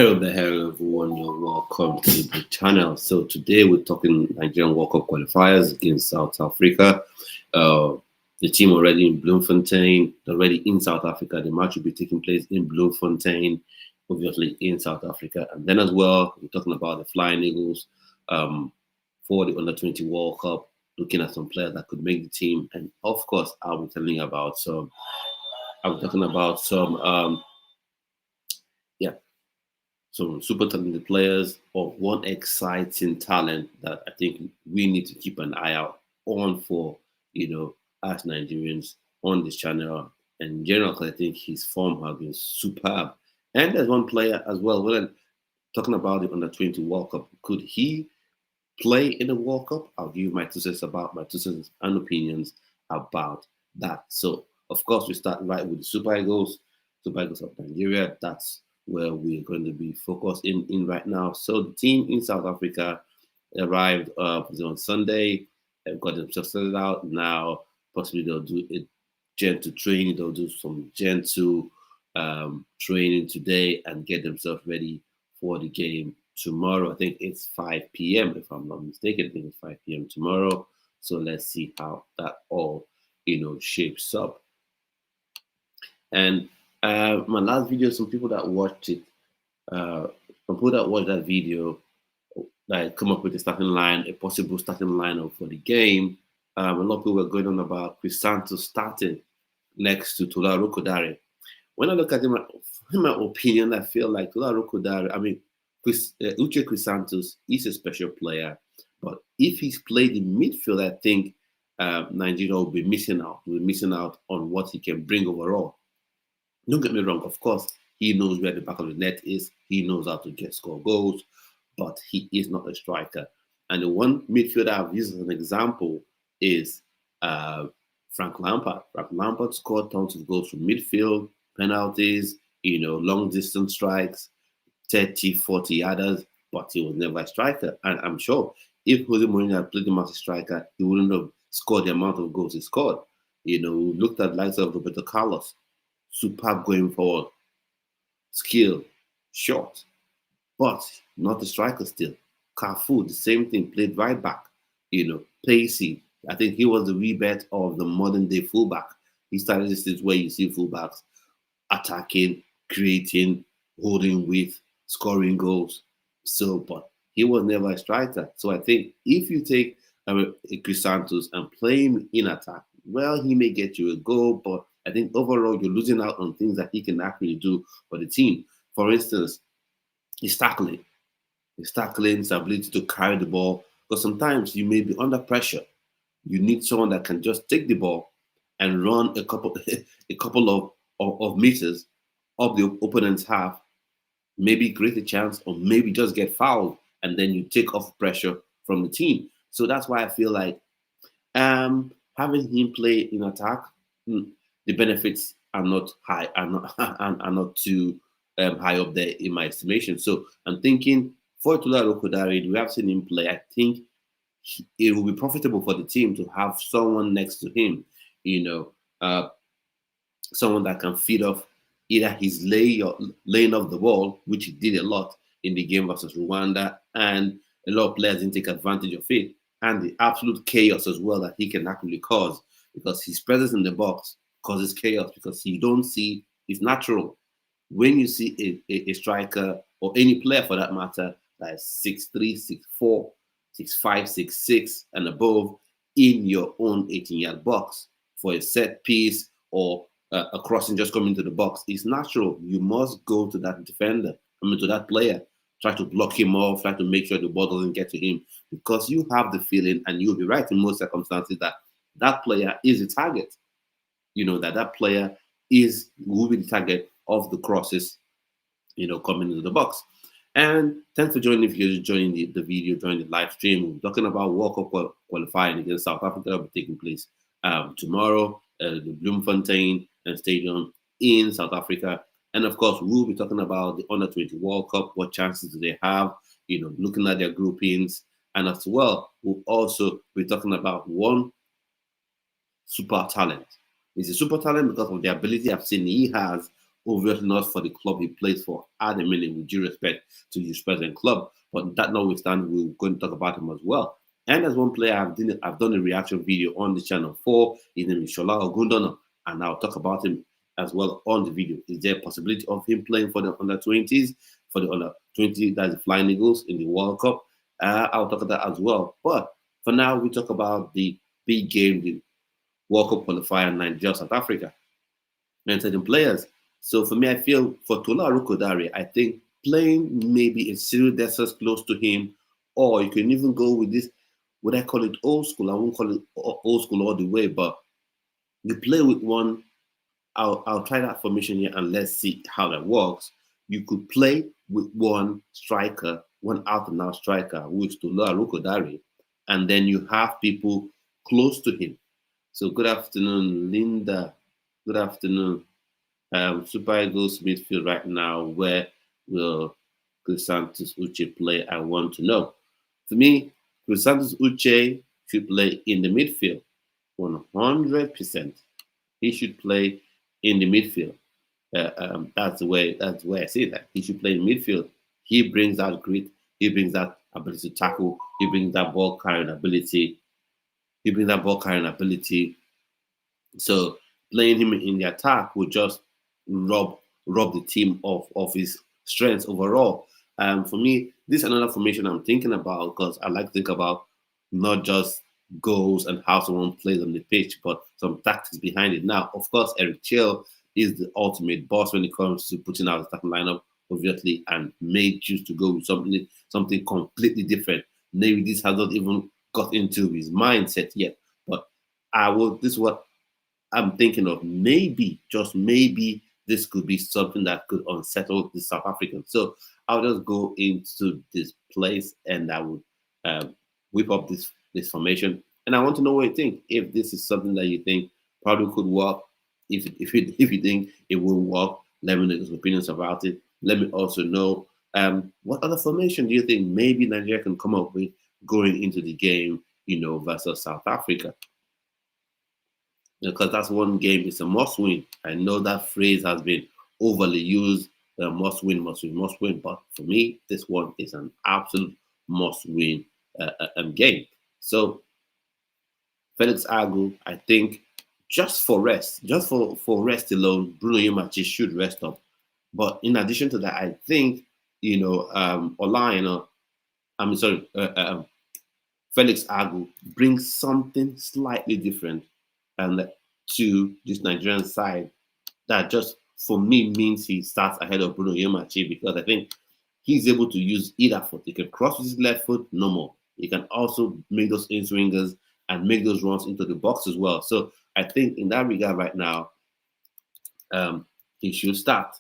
Hello there, hello everyone. You're welcome to the channel. So today we're talking Nigerian World Cup qualifiers against South Africa. Uh, the team already in Bloemfontein, already in South Africa. The match will be taking place in Bloemfontein, obviously in South Africa. And then as well, we're talking about the Flying Eagles for the Under-20 World Cup, looking at some players that could make the team. And of course, I'll be telling you about some. I'll be talking about some. Yeah, some super talented players or one exciting talent that I think we need to keep an eye out on for, as Nigerians on this channel and in general, because I think his form has been superb. And there's one player as well. When I'm talking about the Under-20 World Cup, could he play in the World Cup? I'll give you my two cents and opinions about that. So, of course, we start right with the Super Eagles of Nigeria. That's where we're going to be focused in right now. So the team in South Africa arrived on Sunday and got themselves settled out. Now, possibly they'll do a gentle training. They'll do some gentle training today and get themselves ready for the game tomorrow. I think it's 5 p.m. if I'm not mistaken. I think it's 5 p.m. tomorrow. So let's see how that all, shapes up. And my last video, some people that watched it, some people that watched that video, like come up with a starting line, a possible starting lineup for the game. A lot of people were going on about Chris Santos starting next to Tola Rokodare. When I look at him, in my opinion, I feel like Tola Rokodare, Uche Chris Santos is a special player, but if he's played in midfield, I think Nigeria will be missing out. We're missing out on what he can bring overall. Don't get me wrong, of course, he knows where the back of the net is. He knows how to score goals, but he is not a striker. And the one midfielder I've used as an example is Frank Lampard. Frank Lampard scored tons of goals from midfield, penalties, long distance strikes, 30, 40 yarders, but he was never a striker. And I'm sure if Jose Mourinho had played him as a striker, he wouldn't have scored the amount of goals he scored. We looked at the likes of Roberto Carlos. Superb going forward, skill, short, but not a striker still. Cafu, the same thing, played right back, pacey. I think he was the rebirth of the modern day fullback. He started this is where you see fullbacks attacking, creating, holding with, scoring goals. So, but he was never a striker. So I think if you take Chris Santos and play him in attack, well, he may get you a goal, but I think overall you're losing out on things that he can actually do for the team. For instance, his tackling, his ability to carry the ball. Because sometimes you may be under pressure. You need someone that can just take the ball and run a couple of meters up the opponent's half, maybe create a chance or maybe just get fouled, and then you take off pressure from the team. So that's why I feel like having him play in attack, the benefits are not high, are not too high up there in my estimation. So I'm thinking for Tola Rokodare, we have seen him play. I think it will be profitable for the team to have someone next to him, someone that can feed off either his laying off the ball, which he did a lot in the game versus Rwanda, and a lot of players didn't take advantage of it, and the absolute chaos as well that he can actually cause, because his presence in the box causes chaos, because you don't see it's natural. When you see a striker or any player for that matter that is 6'3", 6'4", 6'5", 6'6", and above in your own 18-yard box for a set piece or a crossing just coming to the box, it's natural. You must go to that defender, to that player, try to block him off, try to make sure the ball doesn't get to him, because you have the feeling, and you'll be right in most circumstances, that that player is a target. That player will be the target of the crosses, coming into the box. And thanks for joining. If you're joining the video, join the live stream. We're talking about World Cup qualifying against South Africa. Will be taking place tomorrow at the Bloemfontein Stadium in South Africa. And of course, we'll be talking about the Under-20 World Cup. What chances do they have? Looking at their groupings. And as well, we'll also be talking about one super talent. He's a super talent because of the ability I've seen he has obviously not for the club he plays for at the minute, with due respect to his present club. But that notwithstanding, we're going to talk about him as well. And as one player, I've done a reaction video on the channel for. His name is Shola Ogundona, and I'll talk about him as well on the video. Is there a possibility of him playing for the under-20s, for the under-20, that's the Flying Eagles in the World Cup? I'll talk about that as well. But for now, we talk about the big game, the World Cup qualifier, Nigeria, South Africa, and certain players. So for me, I feel for Tola Arukodare, I think playing maybe a Cyril Dessers close to him, or you can even go with this, would I call it old school? I won't call it old school all the way, but you play with one. I'll try that formation here and let's see how that works. You could play with one striker, one out and out striker, which is Tola Arukodare, and then you have people close to him. So good afternoon, Linda. Good afternoon. Super Eagles midfield right now. Where will Santos Uche play? I want to know. For me, Santos Uche should play in the midfield. 100%. He should play in the midfield. That's the way I say that. He should play in midfield. He brings that grit. He brings that ability to tackle. He brings that ball carrying ability. So playing him in the attack would just rob the team of his strengths overall. For me, this is another formation I'm thinking about, because I like to think about not just goals and how someone plays on the pitch, but some tactics behind it. Now, of course, Eric Chill is the ultimate boss when it comes to putting out the starting lineup, obviously, and may choose to go with something completely different. Maybe this has not even got into his mindset yet, but this is what I'm thinking of. Maybe, just maybe, this could be something that could unsettle the South Africans. So I'll just go into this place and I would whip up this formation. And I want to know what you think. If this is something that you think probably could work, if you think it will work, let me know your opinions about it. Let me also know what other formation do you think maybe Nigeria can come up with going into the game, versus South Africa. Because that's one game, it's a must win. I know that phrase has been overly used, must win, must win, must win. But for me, this one is an absolute must win game. So Felix Agu, I think, just for rest alone, Bruno Yemachi should rest up. But in addition to that, I think, Felix Agu brings something slightly different and to this Nigerian side that just for me means he starts ahead of Bruno Yemachi, because I think he's able to use either foot. He can cross with his left foot, no more. He can also make those in-swingers and make those runs into the box as well. So I think in that regard right now, he should start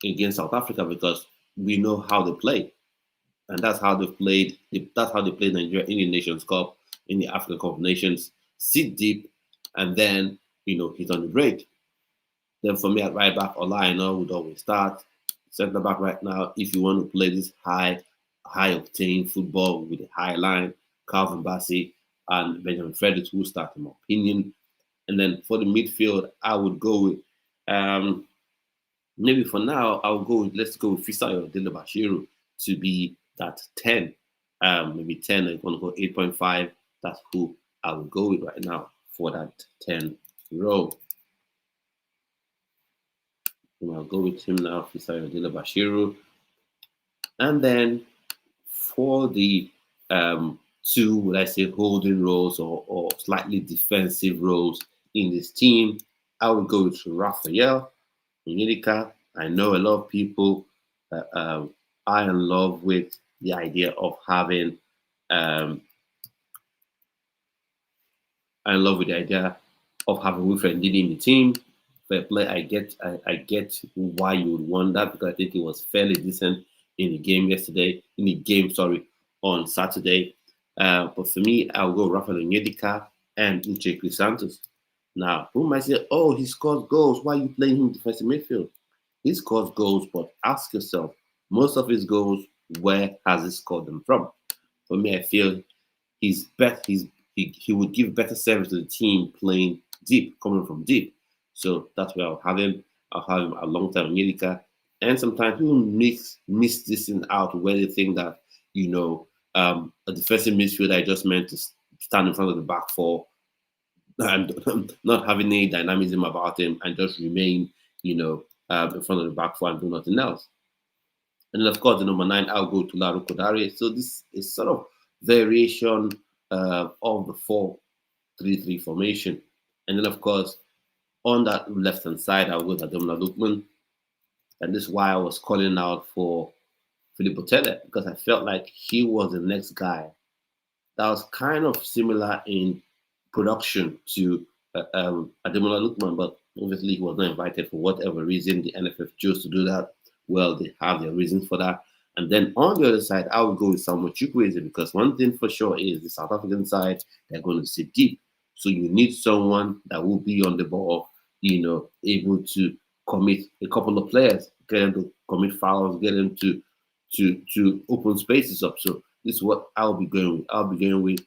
against South Africa, because we know how they play. And that's how they played. That's how they played Nigeria in the Nations Cup, in the African Cup of Nations. Sit deep, and then he's on the break. Then for me at right back, Olaina would always start. Centre back right now, if you want to play this high octane football with a high line, Calvin Bassey and Benjamin Fredericks will start, in my opinion. And then for the midfield, I would go with maybe for now let's go with Fisayo Dele-Bashiru to be that 10. Maybe 10, I want to go 8.5. That's who I would go with right now for that 10 row. And I'll go with him now, Fisayo Dele-Bashiru. And then for the two, would I say, holding roles or slightly defensive roles in this team, I would go with Raphael Onyedika. I know a lot of people are in love with the idea of having Wilfred Ndidi in the team. Fair play, I get why you would want that, because I think it was fairly decent in the game on Saturday. But for me, I'll go Raphael Onyedika and Uche Santos. Now, who might say, oh, he scores goals, why are you playing him defensive midfield? He scores goals, but ask yourself, most of his goals, where has he scored them from? For me, I feel he would give better service to the team playing deep, coming from deep. So that's where I'll have him. I'll have him alongside Onyedika. And sometimes people miss this thing out where they think that, a defensive midfielder is just meant to stand in front of the back four and not having any dynamism about him and just remain, in front of the back four and do nothing else. And then, of course, the number 9, I'll go to Laro Kodare. So this is sort of variation of the 4-3-3 formation. And then, of course, on that left-hand side, I'll go to Ademola Lookman. And this is why I was calling out for Philippe Otele, because I felt like he was the next guy that was kind of similar in production to Ademola Lookman, but obviously he was not invited for whatever reason. The NFF chose to do that. Well, they have their reasons for that. And then on the other side, I would go with Samuel Chukwueze, because one thing for sure is the South African side, they're going to sit deep. So you need someone that will be on the ball, able to commit a couple of players, get them to commit fouls, get them to open spaces up. So this is what I'll be going with. I'll be going with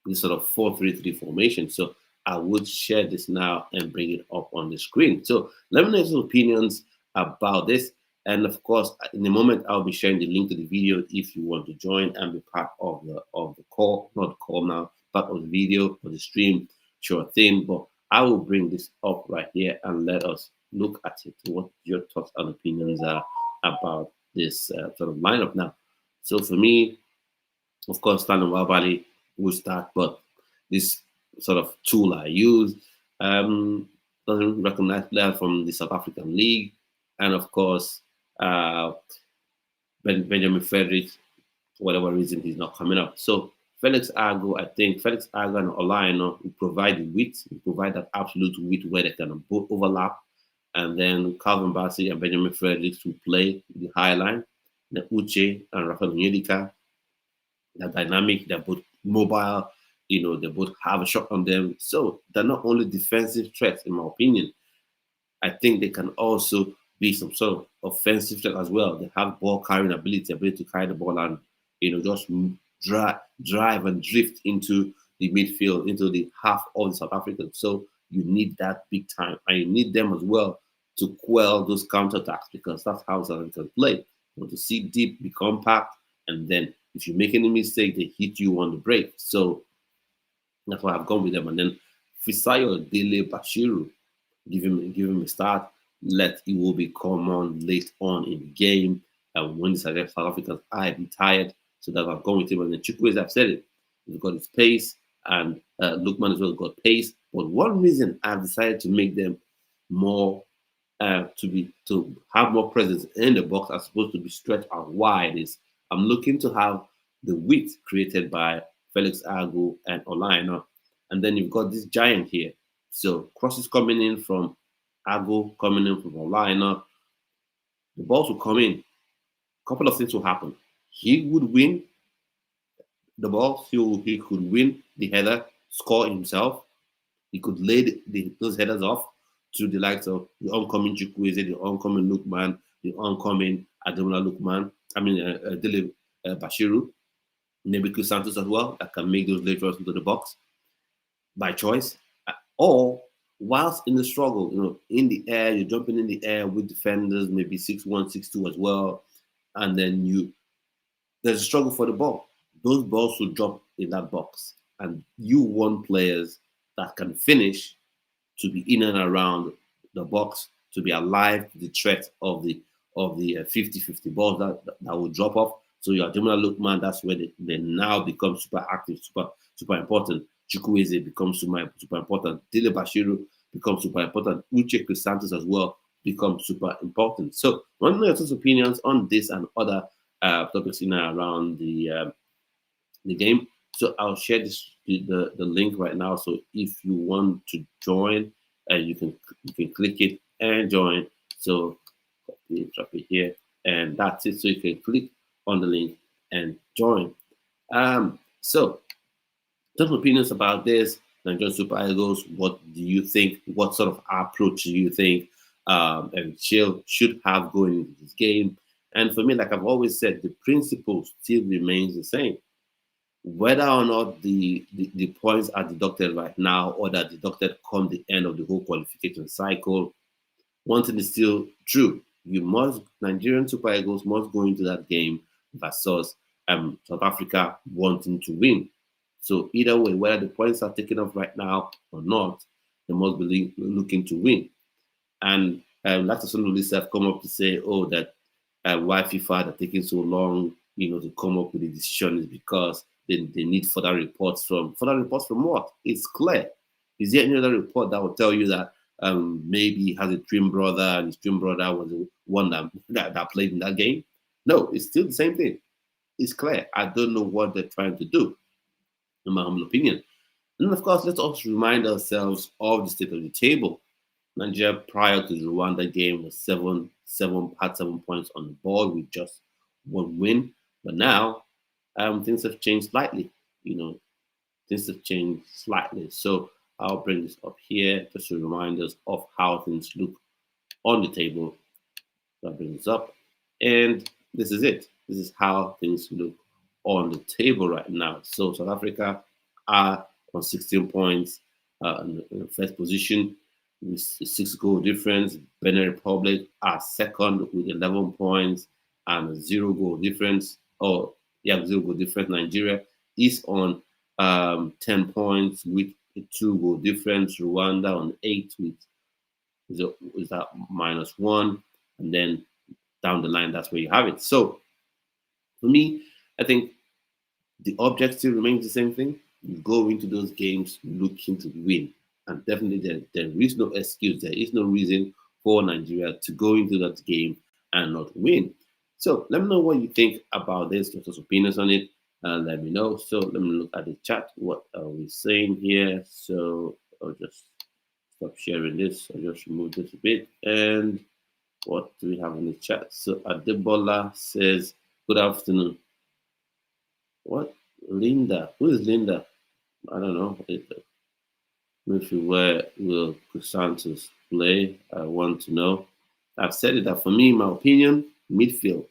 this sort of 4-3-3 formation. So I would share this now and bring it up on the screen. So let me know your opinions about this. And of course, in a moment, I'll be sharing the link to the video if you want to join and be part of the call, not the call now, part of the video or the stream, sure thing. But I will bring this up right here and let us look at it. What your thoughts and opinions are about this sort of lineup now. So for me, of course, Stanley Wabali will start, but this sort of tool I use doesn't recognize players from the South African League. And of course, Benjamin Frederick, for whatever reason, he's not coming up. So Felix Agu, I think Felix Agu and Olaino will provide the width, will provide that absolute width where they can both overlap. And then Calvin Bassey and Benjamin Fredericks will play the high line. Then Uche and Rafael Onyedika, they're dynamic, they're both mobile, they both have a shot on them. So they're not only defensive threats, in my opinion. I think they can also be some sort of offensive threat as well. They have ball carrying ability to carry the ball and just drive and drift into the midfield, into the half of the South Africans. So you need that big time, and you need them as well to quell those counterattacks, because that's how South Africans play. You want to sit deep, be compact, and then if you make any mistake, they hit you on the break. So that's why I've gone with them. And then Fisayo Dele Bashiru, give him a start. Let it will be common late on in the game. And when the South Africans are be tired, so that I've gone with him. And then Chukwueze, I've said it, he's got his pace, and Lookman as well got pace. But one reason I've decided to make them more to have more presence in the box as opposed to be stretched out wide is I'm looking to have the width created by Felix Agu and Olaino. And then you've got this giant here. So crosses coming in from Agu, coming in from Olaino. The balls will come in. A couple of things will happen. He would win the ball. He could win the header, score himself. He could lay those headers off to the likes of the oncoming Chukwueze, the oncoming Lookman, the oncoming Ademola Lookman, Dele Bashiru, Nebiku Santos as well, that can make those late runs into the box by choice. Or whilst in the struggle, in the air, you're jumping in the air with defenders, maybe 6-1, 6-2 as well, and then there's a struggle for the ball. Those balls will drop in that box, and you want players that can finish to be in and around the box, to be alive to the threat of the 50-50 balls that will drop off. So your Ademola Lookman, that's where they now become super active, super important. Chukwueze becomes super important. Dele Bashiru becomes super important. Uche Santos as well becomes super important. So one of your opinions on this and other topics in and around the game. So I'll share the link right now. So if you want to join, you can click it and join. So drop it here, and that's it. So you can click on the link and join. So some opinions about this, Nigerian Super Eagles. What do you think? What sort of approach do you think and should have going into this game? And for me, like I've always said, the principle still remains the same. Whether or not the points are deducted right now or that deducted come the end of the whole qualification cycle, one thing is still true. Nigerian Super Eagles must go into that game versus South Africa wanting to win. So either way, whether the points are taken off right now or not, they must be looking to win. And Dr. Sonolisa have come up to say, oh, that why FIFA are taking so long, to come up with a decision is because they need further reports from what? It's clear. Is there any other report that will tell you that maybe he has a twin brother and his twin brother was the one that played in that game? No, it's still the same thing. It's clear. I don't know what they're trying to do, in my humble opinion. And of course, let's also remind ourselves of the state of the table. Nigeria prior to the Rwanda game was had 7 points on the board with just one win. But now things have changed slightly. Things have changed slightly. So I'll bring this up here just to remind us of how things look on the table. So I'll bring this up. And this is it. This is how things look on the table right now. So South Africa are on 16 points in the first position with 6 goal difference. Benin Republic are second with 11 points and a 0 goal difference. 0 goal difference. Nigeria is on 10 points with a 2 goal difference. Rwanda on 8 with is that -1, and then down the line, that's where you have it. So for me, I think the object still remains the same thing. You go into those games looking to win. And definitely there is no excuse. There is no reason for Nigeria to go into that game and not win. So let me know what you think about this. Just your opinions on it. And let me know. So let me look at the chat. What are we saying here? So I'll just stop sharing this. I'll just remove this a bit. And what do we have in the chat? So Adebola says, good afternoon. What? Linda. Who is Linda? I don't know. Where will Santos play? I want to know. I've said it that for me, in my opinion, midfield.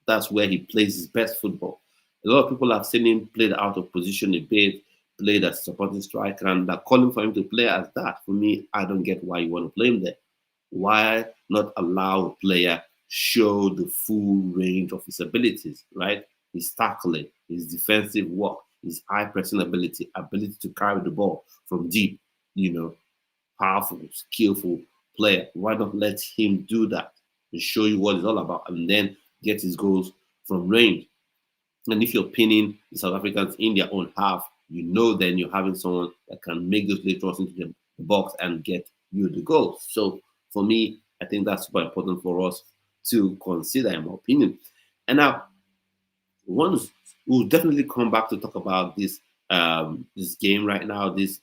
That's where he plays his best football. A lot of people have seen him played out of position a bit, played as supporting striker, and they're calling for him to play as that. For me, I don't get why you want to play him there. Why not allow a player show the full range of his abilities, right? His tackling, his defensive work, his high pressing ability to carry the ball from deep, powerful, skillful player. Why not let him do that and show you what it's all about and then get his goals from range? And if you're pinning the South Africans in their own half, then you're having someone that can make those late runs into the box and get you the goals. So for me, I think that's super important for us to consider, in my opinion. And now, we'll definitely come back to talk about this this game right now, this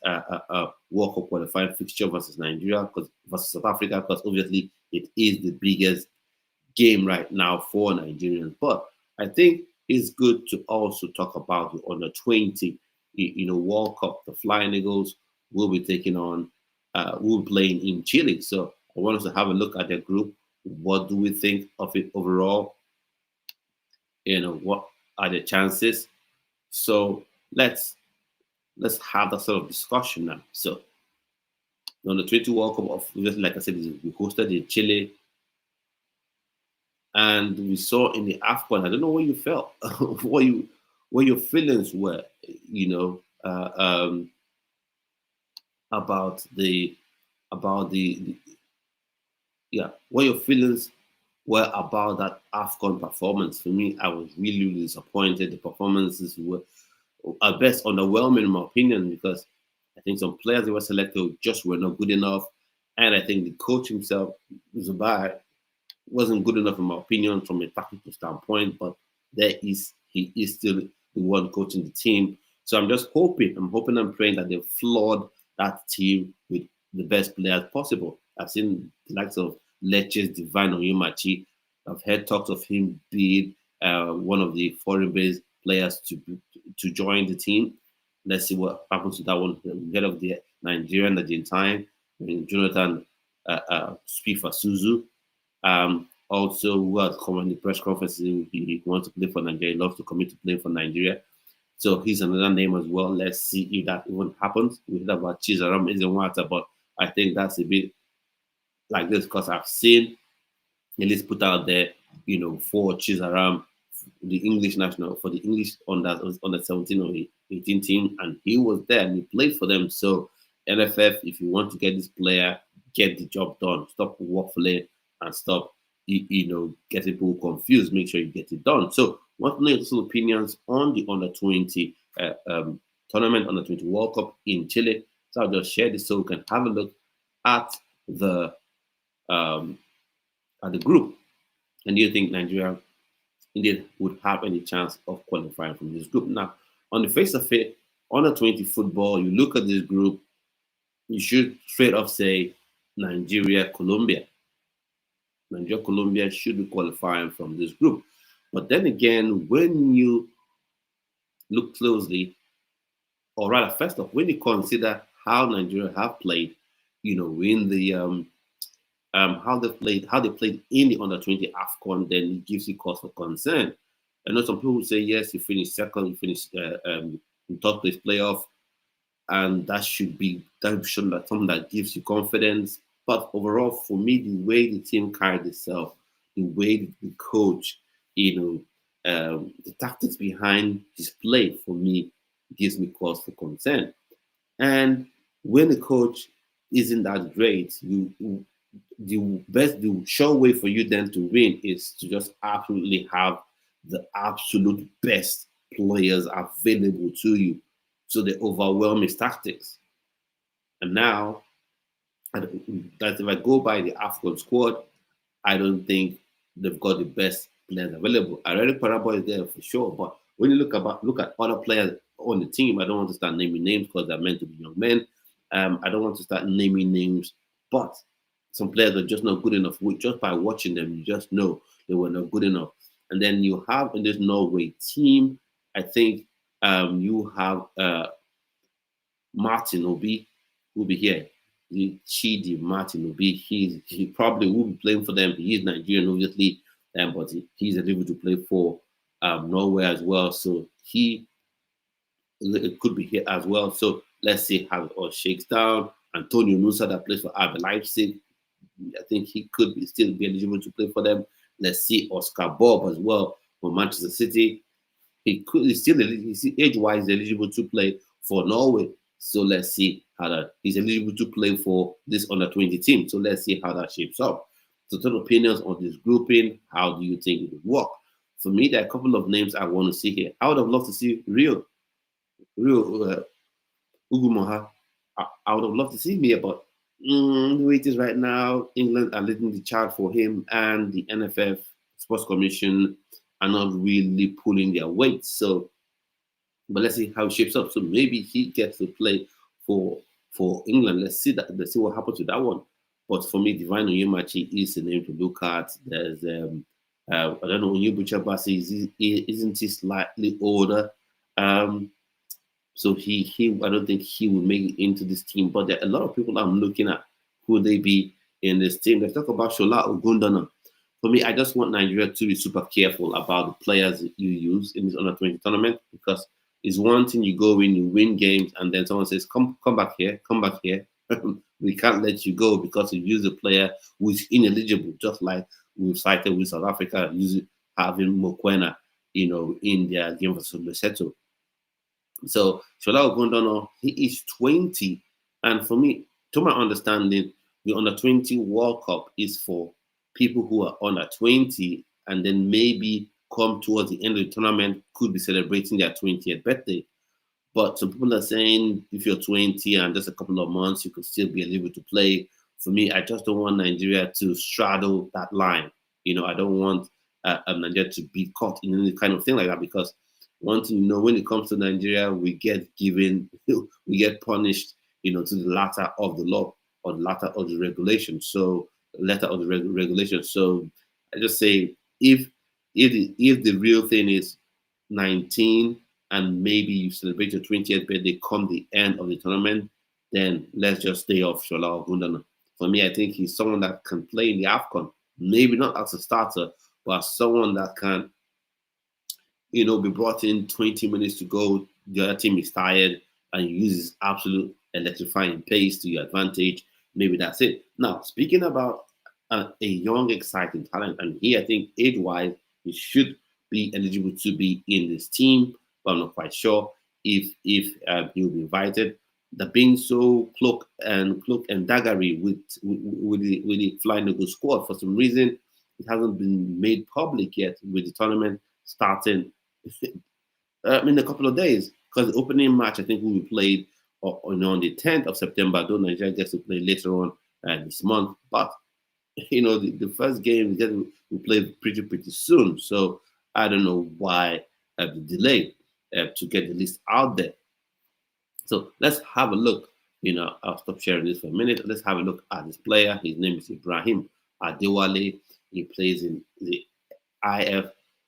World Cup qualifying fixture versus Nigeria versus South Africa, because obviously it is the biggest game right now for Nigerians. But I think it's good to also talk about the under 20, World Cup. The Flying Eagles will be taking on, will be playing in Chile. So I want us to have a look at their group. What do we think of it overall? What are the chances? So let's have that sort of discussion now. So on the 20 World Cup, like I said, we hosted in Chile, and we saw in the AFCON. I don't know what you felt, what your feelings were, about the what your feelings were about that AFCON performance. For me, I was really, really disappointed. The performances were at best underwhelming, in my opinion, because I think some players that were selected just were not good enough. And I think the coach himself, Zubai, wasn't good enough, in my opinion, from a tactical standpoint. But he is still the one coaching the team. So I'm hoping and praying that they've flawed that team with the best players possible. I've seen the likes of Lecce's Divine Oyemachi. I've heard talks of him being one of the foreign-based players to join the team. Let's see what happens to that one. Head of the Nigerian Argentine, Jonathan Spifa Suzu. Also, who has come in the press conference, he wants to play for Nigeria. He loves to commit to play for Nigeria. So he's another name as well. Let's see if that even happens. We heard about Chizaram Izenwata, but I think that's a bit like this because I've seen Ellis put out there, for Chizaram, the English national for the English under 17 or 18 team, and he was there and he played for them. So NFF, if you want to get this player, get the job done. Stop waffling and stop, getting people confused. Make sure you get it done. So, want to know your personal opinions on the under 20 tournament, under 20 World Cup in Chile? So I'll just share this so we can have a look at the um, group. And do you think Nigeria indeed would have any chance of qualifying from this group? Now, on the face of it, under 20 football, you look at this group, you should straight off say Nigeria, Colombia. Nigeria, Colombia should be qualifying from this group. But then again, when you look closely, or rather, first off, when you consider how Nigeria have played, in the how they played in the under 20 AFCON, then it gives you cause for concern. I know some people say yes, you finished second, you finished in third place playoff, and that should be something that gives you confidence. But overall, for me, the way the team carried itself, the way the coach, the tactics behind his play, for me, gives me cause for concern. And when the coach isn't that great, the sure way for you then to win is to just absolutely have the absolute best players available to you. So they overwhelm his tactics. And now, that if I go by the AFCON squad, I don't think they've got the best players available. I already Parabo is there for sure, but when you look at other players on the team, I don't want to start naming names because they're meant to be young men. I don't want to start naming names, but some players are just not good enough. Just by watching them, you just know they were not good enough. And then you have in this Norway team, I think you have Martin Obi will be here. Chidi Martin Obi. He probably will be playing for them. He is Nigerian, obviously, but he's able to play for Norway as well. So he could be here as well. So let's see how it all shakes down. Antonio Nusa that plays for RB Leipzig, I think he could still be eligible to play for them. Let's see Oscar Bob as well for Manchester City. He's age-wise eligible to play for Norway. So let's see how that he's eligible to play for this under 20 team. So let's see how that shapes up. So, total opinions on this grouping. How do you think it would work? For me, there are a couple of names I want to see here. I would have loved to see Rio Ugumoha. I would have loved to see him here, but the way it is right now, England are leading the chart for him, and the NFF Sports Commission are not really pulling their weight. So, but let's see how it shapes up. So maybe he gets to play for England. Let's see that. Let's see what happens with that one. But for me, Divine Oyemachi is the name to look at. There's I don't know, Onyebucha Basi, isn't he slightly older? So he I don't think he will make it into this team. But there are a lot of people I'm looking at who they be in this team. Let's talk about Shola Ogundana. For me, I just want Nigeria to be super careful about the players that you use in this under 20 tournament, because it's one thing you go in, you win games, and then someone says, come back here, come back here. We can't let you go because you use a player who is ineligible, just like we've cited with South Africa having Mokwena, in their game for Lesotho. So Shola Ogundana, he is 20, and for me, to my understanding, the under 20 World Cup is for people who are under 20 and then maybe come towards the end of the tournament could be celebrating their 20th birthday. But some people are saying if you're 20 and just a couple of months, you could still be able to play. For me, I just don't want Nigeria to straddle that line. I don't want Nigeria to be caught in any kind of thing like that, because one thing, when it comes to Nigeria, we get punished, to the latter of the law or the latter of the regulation. So letter of the regulation. So I just say if the real thing is 19 and maybe you celebrate your 20th birthday come the end of the tournament, then let's just stay off Shola Ogundana. For me, I think he's someone that can play in the AFCON, maybe not as a starter, but as someone that can, be brought in 20 minutes to go. The other team is tired, and you use his absolute electrifying pace to your advantage. maybe that's it. Now, speaking about a young, exciting talent, and here I think age-wise, he should be eligible to be in this team, but I'm not quite sure if he will be invited. The being so cloak and daggery with the Flying Eagle squad, for some reason it hasn't been made public yet, with the tournament starting in a couple of days, because the opening match I think will be played on the 10th of September. Though Nigeria gets to play later on this month, but the first game we play pretty soon. So I don't know why the delay to get the list out there. So let's have a look. I'll stop sharing this for a minute. Let's have a look at this player. His name is Ibrahim Adewale. He plays in the IF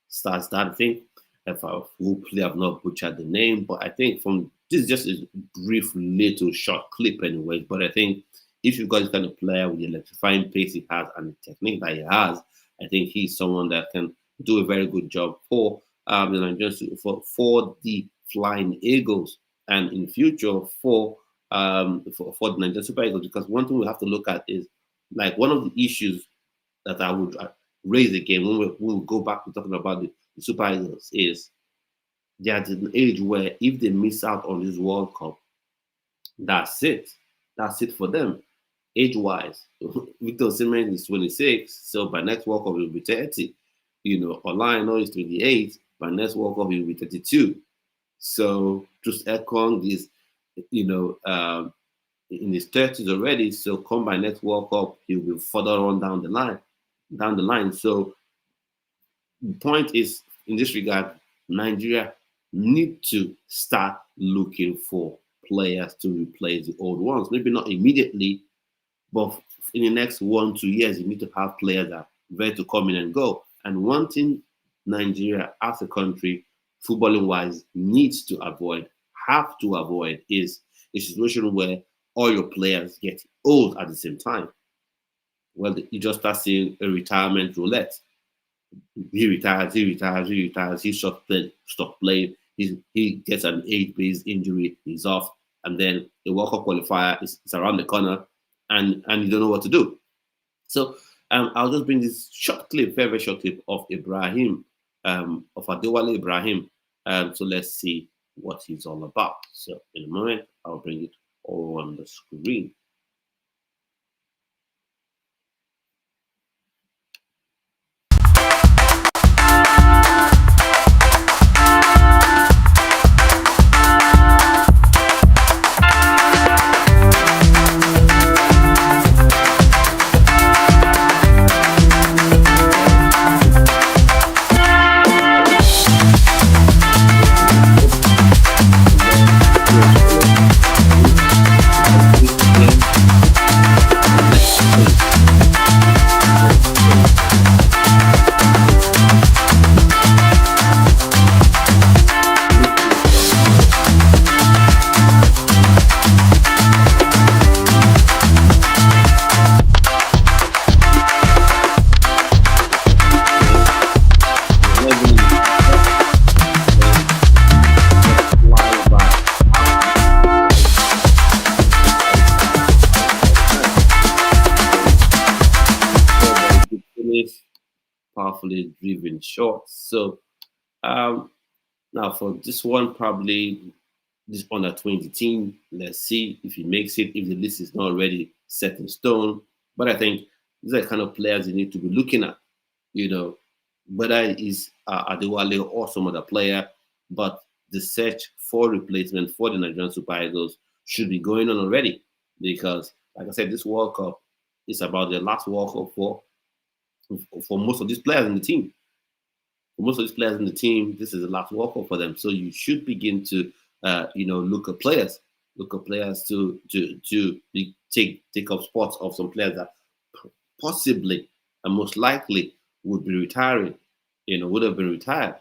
Stars that thing. If I hopefully I've not butchered the name, but I think from this is just a brief little short clip anyway. But I think if you've got this kind of player with the electrifying pace he has and the technique that he has, I think he's someone that can do a very good job for the Nigerian for the Flying Eagles, and in future for the Nigerian Super Eagles. Because one thing we have to look at is, like, one of the issues that I would raise again when we go back to talking about the Super Eagles is they're at an age where if they miss out on this World Cup, that's it. That's it for them, age-wise. Victor Osimhen is 26, so by next World Cup he'll be 30. Orlando is 28. By next World Cup he'll be 32. So just Ekong is, in his 30s already. So come by next World Cup, he'll be further on down the line. So the point is, in this regard, Nigeria need to start looking for players to replace the old ones. Maybe not immediately, but in the next 1-2 years, you need to have players that are ready to come in and go. And one thing Nigeria as a country, footballing wise, have to avoid is a situation where all your players get old at the same time. Well, you just start seeing a retirement roulette. He retires, he stop playing, he gets an age-based injury, he's off, and then the World Cup qualifier is around the corner, and you don't know what to do. So I'll just bring this short clip, very short clip of Ibrahim, of Adewale Ibrahim. So let's see what he's all about. So in a moment, I'll bring it all on the screen. Powerfully driven shots. So now for this one, probably this under 20 team, let's see if he makes it, if the list is not already set in stone. But I think these are the kind of players you need to be looking at, whether it is Adewale or some other player. But the search for replacement for the Nigerian Super Eagles should be going on already, because, like I said, this World Cup is about the last World Cup for most of these players in the team. For most of these players in the team, this is the last World Cup for them. So you should begin to, look at players to take up spots of some players that possibly and most likely would be retiring, would have been retired.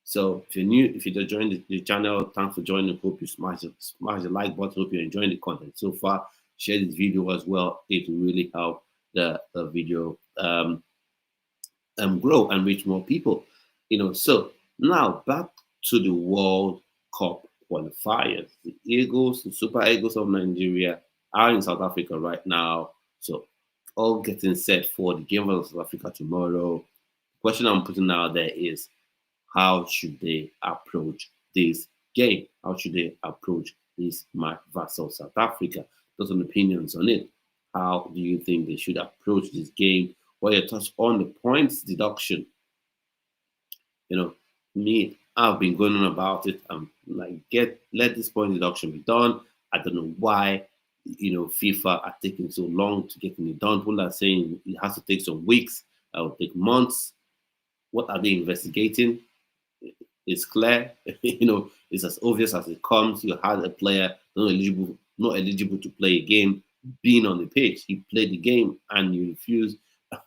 So if you're new, if you just joined the channel, thanks for joining. Hope you smash the like button. Hope you're enjoying the content so far. Share this video as well. It will really help the video grow and reach more people. So now back to the World Cup qualifiers. The Eagles, the Super Eagles of Nigeria, are in South Africa right now. So all getting set for the game of South Africa tomorrow. The question I'm putting out there is, how should they approach this game? How should they approach this match versus South Africa? Those are opinions on it. How do you think they should approach this game? What are your thoughts on the points deduction? You know, me, I've been going on about it. I'm like, let this point deduction be done. I don't know why, FIFA are taking so long to get it done. People are saying it has to take some weeks, it will take months. What are they investigating? It's clear, it's as obvious as it comes. You had a player not eligible to play a game being on the pitch. He played the game and you refuse,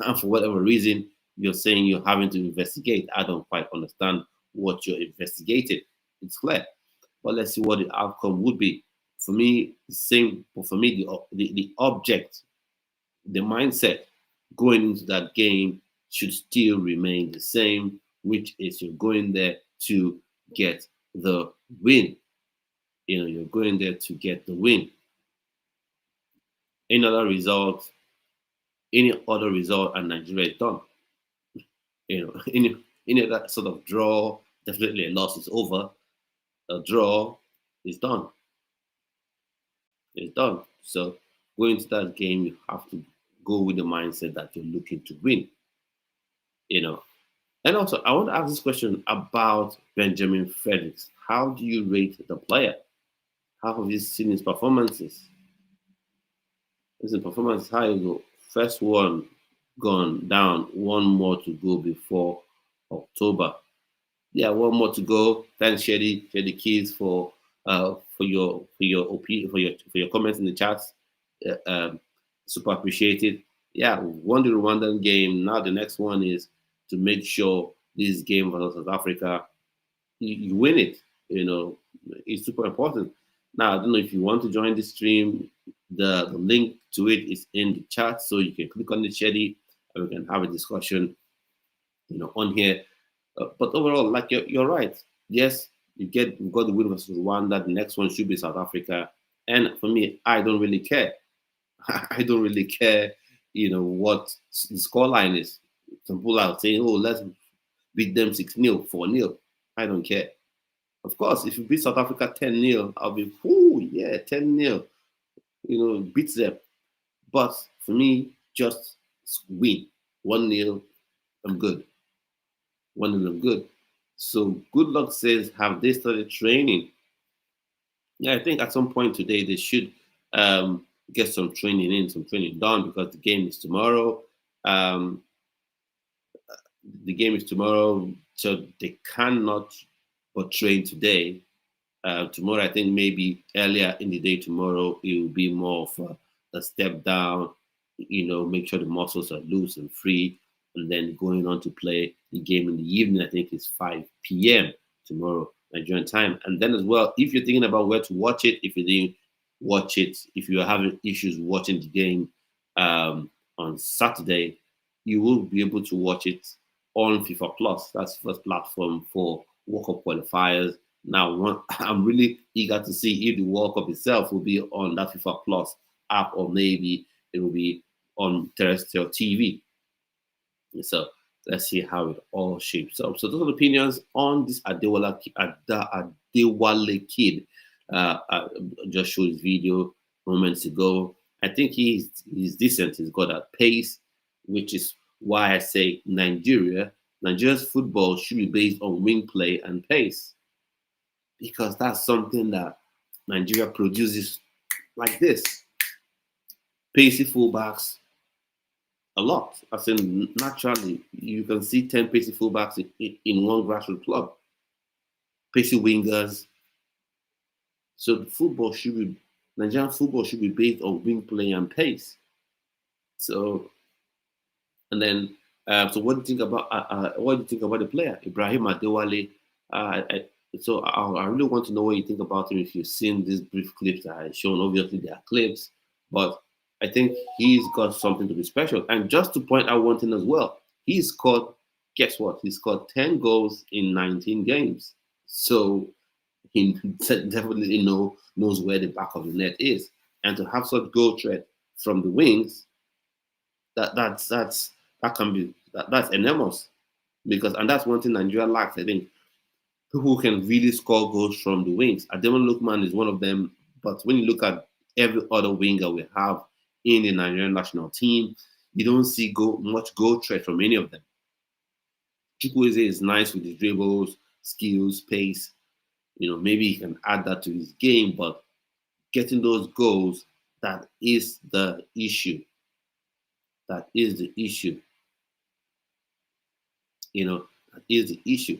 and for whatever reason, you're saying you're having to investigate. I don't quite understand what you're investigating. It's clear, but let's see what the outcome would be. For me, the same. But for me, the object, the mindset going into that game should still remain the same, which is you're going there to get the win. You're going there to get the win. Any other result, and Nigeria is done. Any other sort of draw, definitely a loss is over. A draw is done. It's done. So going to that game, you have to go with the mindset that you're looking to win. And also, I want to ask this question about Benjamin Fredericks. How do you rate the player? How have you seen his performances? His performance, how you go? First one gone down, one more to go before October. Yeah, one more to go. Thanks, Shady. Shady Keys for your comments in the chats. Super appreciated. Yeah, won the Rwandan game. Now the next one is to make sure this game versus South Africa, you win it. It's super important. Now, I don't know if you want to join the stream. The link to it is in the chat, so you can click on the Shady and we can have a discussion, on here. But overall, like you're right. Yes, we've got the win versus Rwanda. The next one should be South Africa. And for me, I don't really care. I don't really care, what the scoreline is. Some people are saying, "Oh, let's beat them 6-0, 4-0." I don't care. Of course, if you beat South Africa 10-0, I'll be, "Oh yeah, 10-0." Beat them. But for me, just win 1-0. I'm good. 1-0, I'm good. So good luck says, have they started training? Yeah, I think at some point today they should get some training done, because the game is tomorrow. So they cannot but train today. Tomorrow, I think maybe earlier in the day tomorrow, it will be more of a step down, make sure the muscles are loose and free, and then going on to play the game in the evening. I think it's 5 p.m. tomorrow, Nigerian time. And then as well, if you're thinking about where to watch it, if you didn't watch it, if you're having issues watching the game on Saturday, you will be able to watch it on FIFA Plus. That's the first platform for World Cup qualifiers. Now, I'm really eager to see if the World Cup itself will be on that FIFA Plus app, or maybe it will be on terrestrial TV. So let's see how it all shapes up. So those are the opinions on this Adewale kid. Just showed his video moments ago. I think he's decent. He's got that pace, which is why I say Nigeria's football should be based on wing play and pace, because that's something that Nigeria produces like this. Pacey fullbacks a lot. I say naturally, you can see 10 pacey fullbacks in one grassroots club. Pacey wingers. So Nigerian football should be based on wing play and pace. So, and then, so what do you think about the player, Ibrahim Adewale? So I really want to know what you think about him. If you've seen these brief clips that I've shown, obviously they are clips, but I think he's got something to be special. And just to point out one thing as well, guess what? He scored 10 goals in 19 games. So he definitely knows where the back of the net is. and to have such goal threat from the wings, that can be that's enormous because and that's one thing Nigeria lacks. I think people who can really score goals from the wings. Ademola Lookman is one of them. But when you look at every other winger we have in the Nigerian national team, you don't see much goal threat from any of them. Chukwueze is nice with his dribbles, skills, pace. Maybe he can add that to his game, but getting those goals, that is the issue. That is the issue. That is the issue.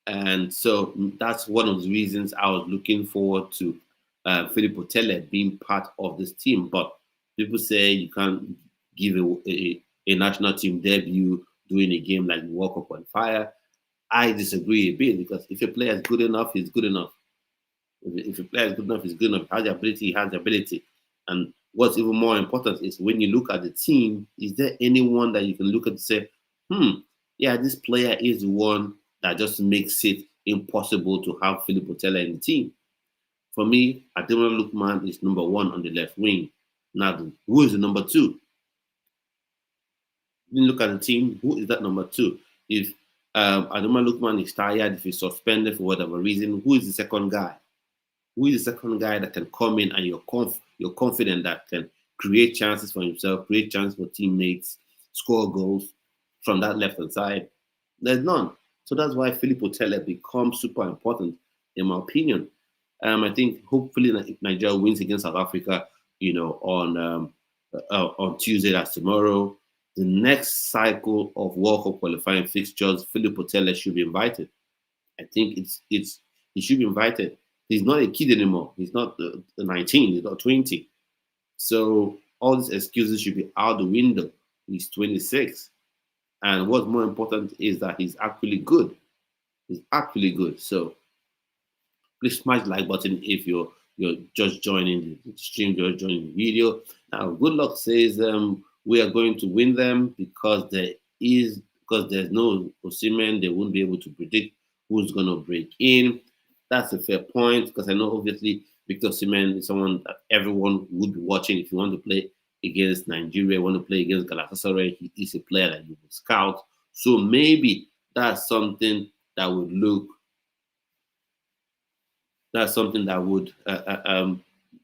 And so that's one of the reasons I was looking forward to Filippo Telle being part of this team. But people say you can't give a national team debut doing a game like the World Cup qualifier. I disagree a bit because if a player is good enough, he's good enough. If a player is good enough, he's good enough. He has the ability, he has the ability. And what's even more important is when you look at the team, is there anyone that you can look at and say, yeah, this player is the one that just makes it impossible to have Filippo Telle in the team? For me, Ademola Lookman is number one on the left wing. Now, who is the number two? You look at the team, who is that number two? If Ademola Lookman is tired, if he's suspended for whatever reason, who is the second guy? Who is the second guy that can come in and you're confident that can create chances for himself, create chances for teammates, score goals from that left-hand side? There's none. So that's why Filippo Telle becomes super important, in my opinion. I think hopefully Nigeria wins against South Africa, on Tuesday, that's tomorrow. The next cycle of World Cup qualifying fixtures, Filippo Telle should be invited. I think he should be invited. He's not a kid anymore. He's not 19. He's not 20. So all these excuses should be out the window. He's 26. And what's more important is that he's actually good. He's actually good. So please smash the like button if you're just joining the stream, you're joining the video. Now, Good Luck says we are going to win them because there's no Osimhen, they won't be able to predict who's going to break in. That's a fair point because I know obviously Victor Osimhen is someone that everyone would be watching. If you want to play against Nigeria, want to play against Galatasaray, he is a player that you would scout. So maybe that's something that would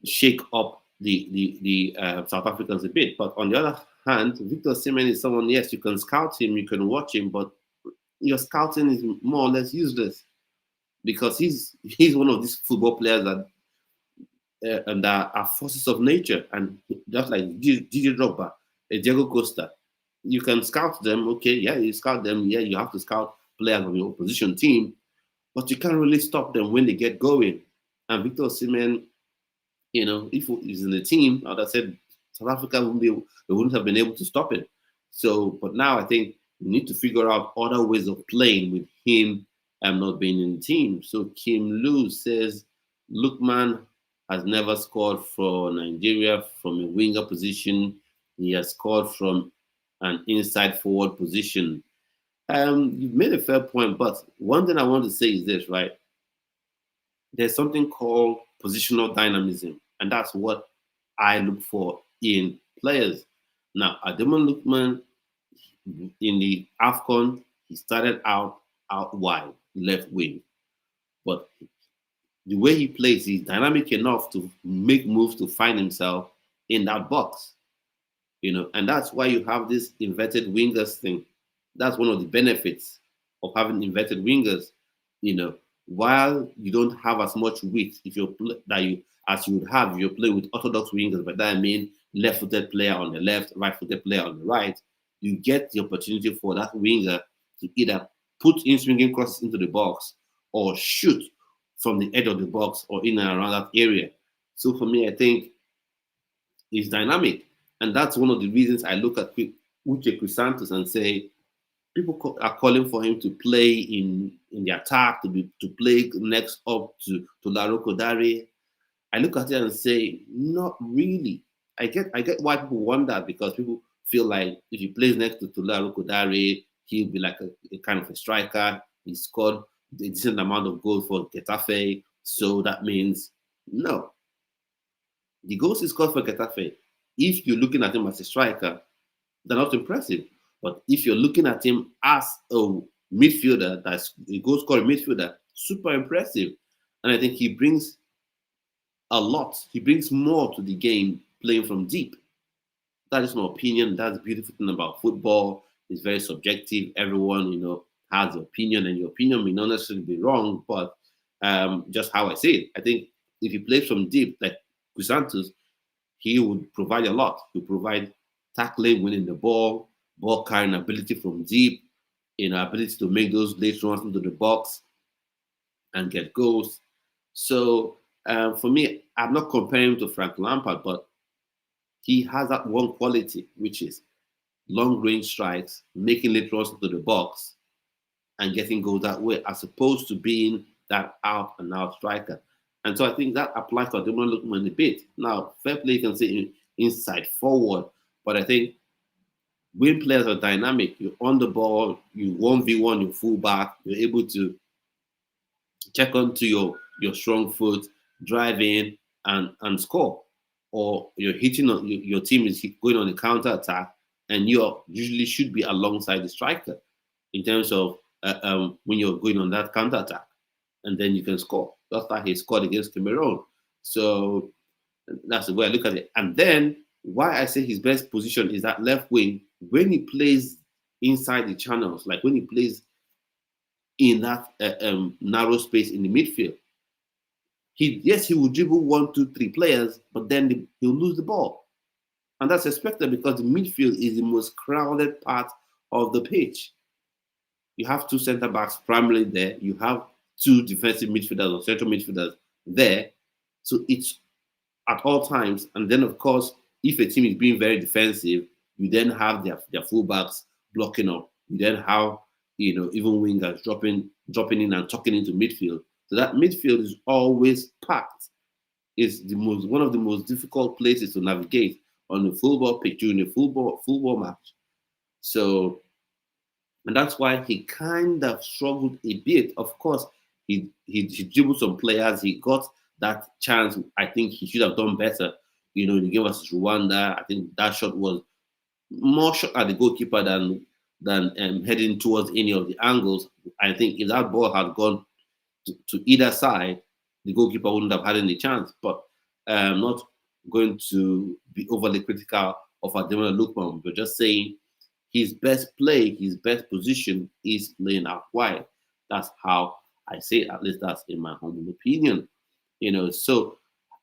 shake up the South Africans a bit. But on the other hand, Victor Osimhen is someone, yes, you can scout him, you can watch him, but your scouting is more or less useless because he's one of these football players that are forces of nature, and just like Didier Drogba, Diego Costa, you can scout them. Okay, yeah, you scout them. Yeah, you have to scout players from your opposition team, but you can't really stop them when they get going. And Victor Osimhen, if he's in the team, as I said, South Africa wouldn't have been able to stop it. So, but now I think we need to figure out other ways of playing with him not being in the team. So Kim Lu says Lookman has never scored for Nigeria from a winger position. He has scored from an inside forward position. You've made a fair point, but one thing I want to say is this, right? There's something called positional dynamism, and that's what I look for in players. Now, Ademola Lookman in the AFCON, he started out wide, left wing, but the way he plays, he's dynamic enough to make moves to find himself in that box, and that's why you have this inverted wingers thing. That's one of the benefits of having inverted wingers. While you don't have as much width as you would have if you're playing with orthodox wingers, but that I mean left-footed player on the left, right-footed player on the right, you get the opportunity for that winger to either put in swinging crosses into the box or shoot from the edge of the box or in and around that area. So for me, I think it's dynamic. And that's one of the reasons I look at Uche Crisantos and say, people are calling for him to play in the attack, to play next up to Laroko Dare. I look at it and say, not really. I get why people want that, because people feel like if he plays next to Laroko Dare, he'll be like a kind of a striker. He scored a decent amount of goals for Getafe, so that means no. The goals he scored for Getafe, if you're looking at him as a striker, they're not impressive. But if you're looking at him as a midfielder, that's a goal scoring midfielder, super impressive. And I think he brings a lot. He brings more to the game playing from deep. That is my opinion. That's the beautiful thing about football. It's very subjective. Everyone, has an opinion, and your opinion may not necessarily be wrong, but just how I say it. I think if he plays from deep, like Santos, he would provide a lot. He would provide tackling, winning the ball carrying ability from deep, ability to make those late runs into the box and get goals. So for me, I'm not comparing him to Frank Lampard, but he has that one quality, which is long range strikes, making late runs into the box, and getting goals that way, as opposed to being that out and out striker. And so I think that applies to Ademola Lookman a bit. Now, fair play can say inside forward, but I think when players are dynamic, you're on the ball, you 1v1, you full back, you're able to check onto your strong foot, drive in and score. Or you're hitting on your team is going on a counter attack, and you usually should be alongside the striker in terms of when you're going on that counter attack, and then you can score. That's how he scored against Cameroon. So that's the way I look at it. And then why I say his best position is that left wing when he plays inside the channels, like when he plays in that narrow space in the midfield. He will dribble 1, 2, 3 players, but then he'll lose the ball, and that's expected because the midfield is the most crowded part of the pitch. You have two centre backs primarily there. You have two defensive midfielders or central midfielders there, so it's at all times. And then, of course, if a team is being very defensive, you then have their fullbacks blocking up. You then have even wingers dropping in and tucking into midfield. So that midfield is always packed. It's one of the most difficult places to navigate on the football pitch during a football match. So, and that's why he kind of struggled a bit. Of course, he dribbled some players. He got that chance. I think he should have done better. In the game versus Rwanda, I think that shot was more shot at the goalkeeper than heading towards any of the angles. I think if that ball had gone to either side, the goalkeeper wouldn't have had any chance. But I'm not going to be overly critical of Ademola Lookman, but just saying his best position is playing out wide. That's how I say it, at least that's in my humble opinion. So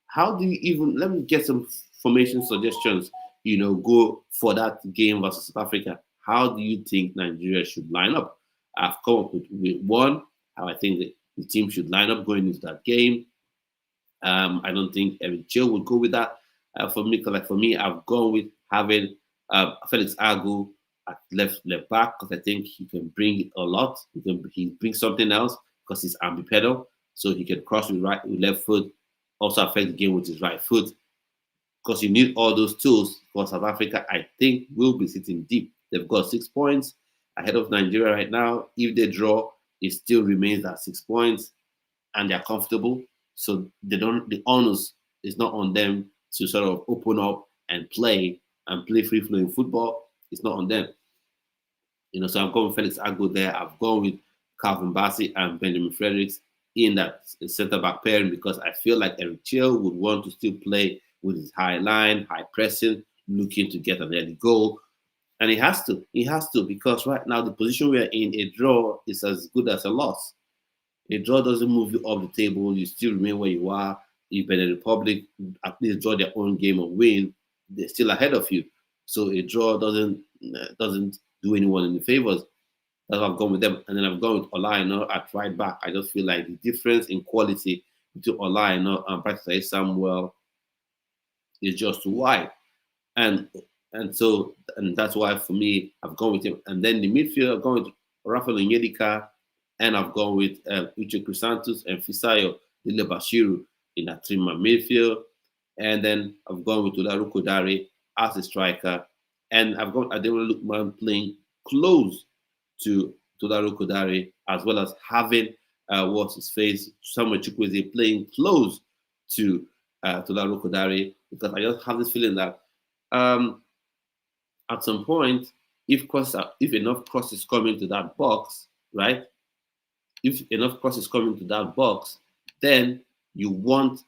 how do you even, let me get some formation suggestions, go for that game versus South Africa. How do you think Nigeria should line up? I've come up with one, how I think the team should line up going into that game. I don't think Eric Joe would go with that. For me, I've gone with having Felix Agu at left back because I think he can bring a lot. He brings something else because he's ambipedal, so he can cross with left foot, also affect the game with his right foot. Because you need all those tools. For South Africa, I think, will be sitting deep. They've got 6 points ahead of Nigeria right now. If they draw, it still remains at 6 points, and they're comfortable. So the onus is not on them to sort of open up and play free flowing football. It's not on them. So I'm going with Felix Agu there. I've gone with Calvin Bassey and Benjamin Fredericks in that centre back pairing because I feel like Eric Chill would want to still play with his high line, high pressing, looking to get an early goal. And he has to. He has to because right now the position we are in, a draw is as good as a loss. A draw doesn't move you up the table. You still remain where you are. If Benin Republic at least draw their own game or win, they're still ahead of you. So a draw doesn't do anyone any favors. That's why I've gone with them. And then I've gone with Olaino at right back. I just feel like the difference in quality between Olaino and practically Samuel is just too wide. And that's why for me, I've gone with him. And then the midfield, I've gone with Rafael Onyedika, and I've gone with Uche Crisantos and Fisayo Dele Bashiru in that three-man midfield. And then I've gone with Tolaru Kodare as a striker. And I've got Ademola Lookman playing close to Tolaru Kodare, as well as having Samuel Chukwueze playing close to Tula Rokodare, because I just have this feeling that um, at some point, if enough crosses come into that box, right? If enough crosses come into that box, then you want,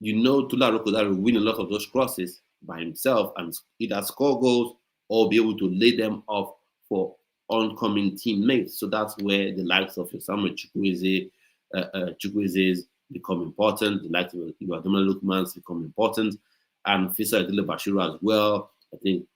Tula Rokodare will win a lot of those crosses by himself and either score goals or be able to lay them off for oncoming teammates. So that's where the likes of Samuel Chukwueze's become important. The likes of Iwadumala Lukman's become important, and Fisa Adile Bashiru as well. I think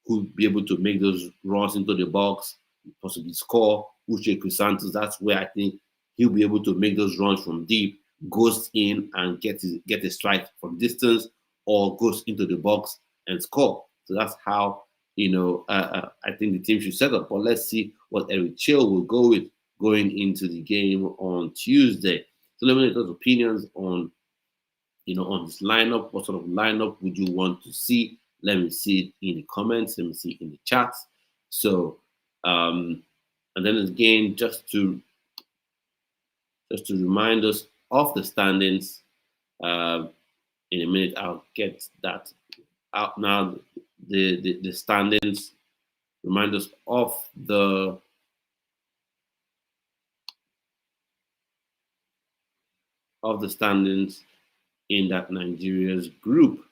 could be able to make those runs into the box, possibly score. Uche Santos, that's where I think he'll be able to make those runs from deep, goes in and get a strike from distance, or goes into the box and score. So that's how I think the team should set up. But let's see what Eric Chill will go with going into the game on Tuesday. So let me know those opinions on this lineup. What sort of lineup would you want to see? Let me see it in the comments. Let me see it in the chats. So, and then again, just to remind us of the standings. In a minute, I'll get that out now. The standings. Remind us of the standings in that Nigeria's group.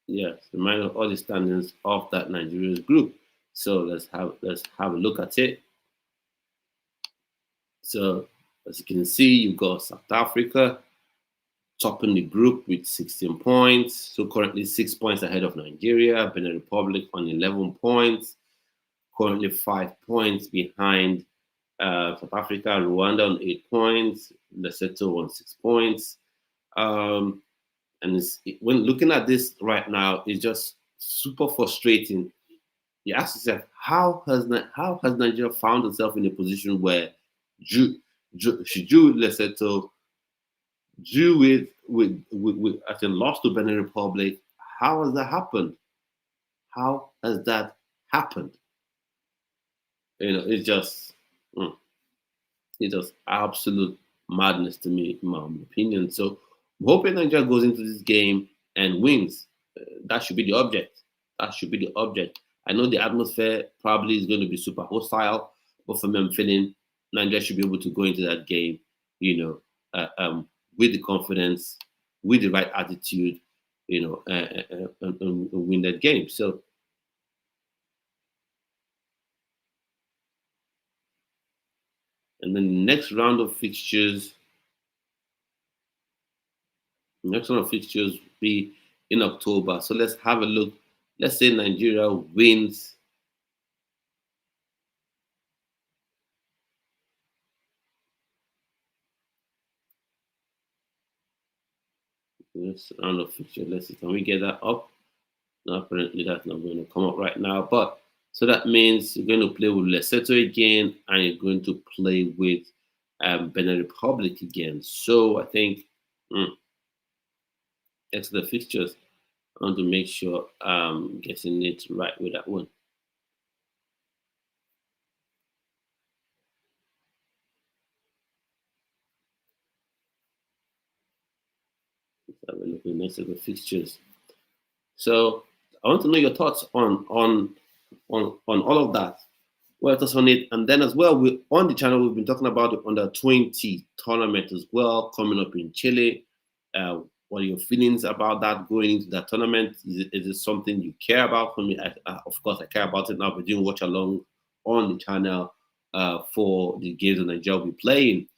Yes, remind us all the standings of that Nigeria's group. So let's have a look at it. So as you can see, you've got South Africa topping the group with 16 points. So currently 6 points ahead of Nigeria. Benin Republic on 11 points. Currently 5 points behind South Africa. Rwanda on 8 points. Lesotho on 6 points. And when looking at this right now, it's just super frustrating. You ask yourself, how has Nigeria found itself in a position where she drew Lesotho, drew with actually lost to Benin Republic? How has that happened? How has that happened? It's just absolute madness to me, in my opinion. So I'm hoping Nigeria goes into this game and wins. That should be the object. That should be the object. I know the atmosphere probably is going to be super hostile, but for me, I'm feeling Nigeria should be able to go into that game, with the confidence, with the right attitude, and win that game. So, and then the next round of fixtures will be in October. So let's have a look. Let's say Nigeria wins. Next round of fixture. Let's see. Can we get that up? No, apparently that's not going to come up right now. But so that means you're going to play with Lesotho again, and you're going to play with Benin Republic again. So I think that's the fixtures. I want to make sure I'm getting it right with that one. Let's have a look at the next of the fixtures. So I want to know your thoughts on all of that. Well, thoughts on it, and then as well, on the channel we've been talking about the under-20 tournament as well coming up in Chile. What are your feelings about that going into that tournament? Is it something you care about? For me, of course, I care about it now. We're doing watch along on the channel for the games that Nigeria will be playing.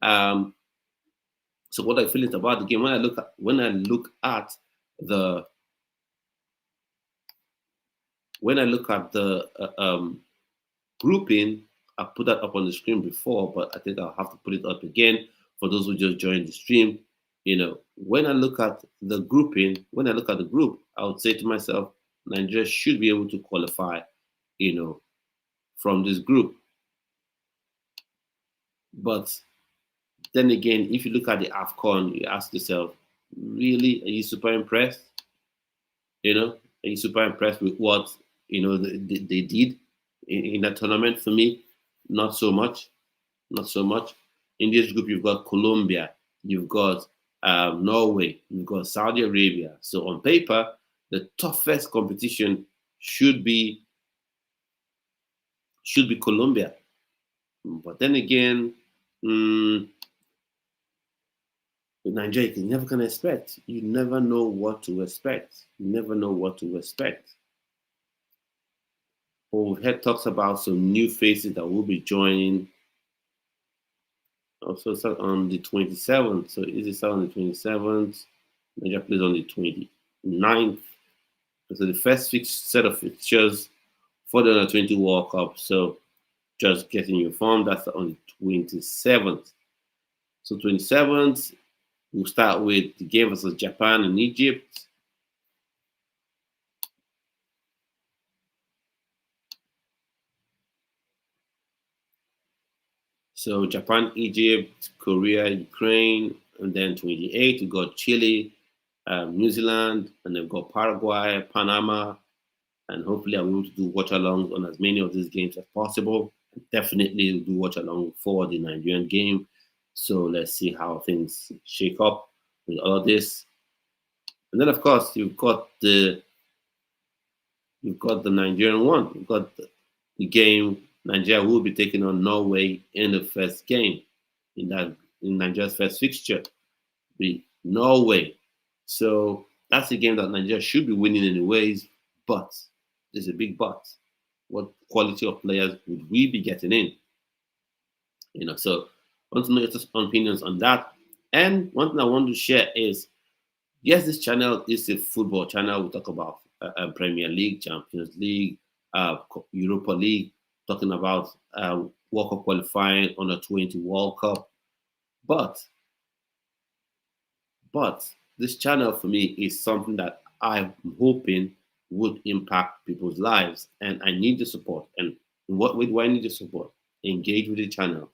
So what I feel about the game when I look at the grouping, I put that up on the screen before, but I think I'll have to put it up again for those who just joined the stream. When I look at the grouping, when I look at the group, I would say to myself, Nigeria should be able to qualify, from this group. But then again, if you look at the AFCON, you ask yourself, Really, are you super impressed? Are you super impressed with what they did in that tournament? For me, not so much. Not so much. In this group, you've got Colombia, you've got Norway, you've got Saudi Arabia. So on paper, the toughest competition should be Colombia. But then again, mm, with Nigeria, you never can expect. You never know what to expect. You never know what to expect. But we've had talks about some new faces that will be joining. Also, start on the 27th. So is it start on the 27th? Nigeria plays on the 29th. So the first set of fixtures for the under 20 World Cup. So just getting you informed, that's on the 27th. So 27th, we'll start with the game versus Japan and Egypt. So Japan, Egypt, Korea, Ukraine, and then 28 we got Chile, New Zealand, and then we've got Paraguay, Panama, and hopefully I'll be able to do watch alongs on as many of these games as possible. Definitely do watch along for the Nigerian game. So let's see how things shake up with all of this. And then of course you've got the Nigerian one. You've got the game Nigeria will be taking on Norway in the first game in Nigeria's first fixture. Be Norway. So that's a game that Nigeria should be winning anyways, but there's a big but. What quality of players would we be getting in? So I want to know your opinions on that. And one thing I want to share is, yes, this channel is a football channel. We talk about Premier League, Champions League, Europa League, talking about World Cup qualifying on a 20 World Cup. But this channel for me is something that I'm hoping would impact people's lives, and I need the support. And in what way do I need the support? Engage with the channel,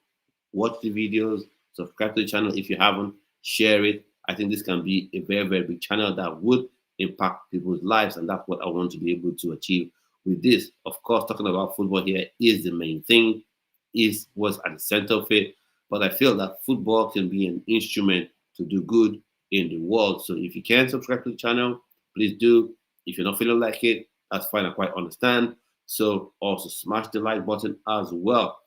watch the videos, subscribe to the channel if you haven't, share it. I think this can be a very, very big channel that would impact people's lives, and that's what I want to be able to achieve with this. Of course, talking about football here is the main thing, is what's at the center of it. But I feel that football can be an instrument to do good in the world. So if you can subscribe to the channel, please do. If you're not feeling like it, that's fine. I quite understand. So also smash the like button as well.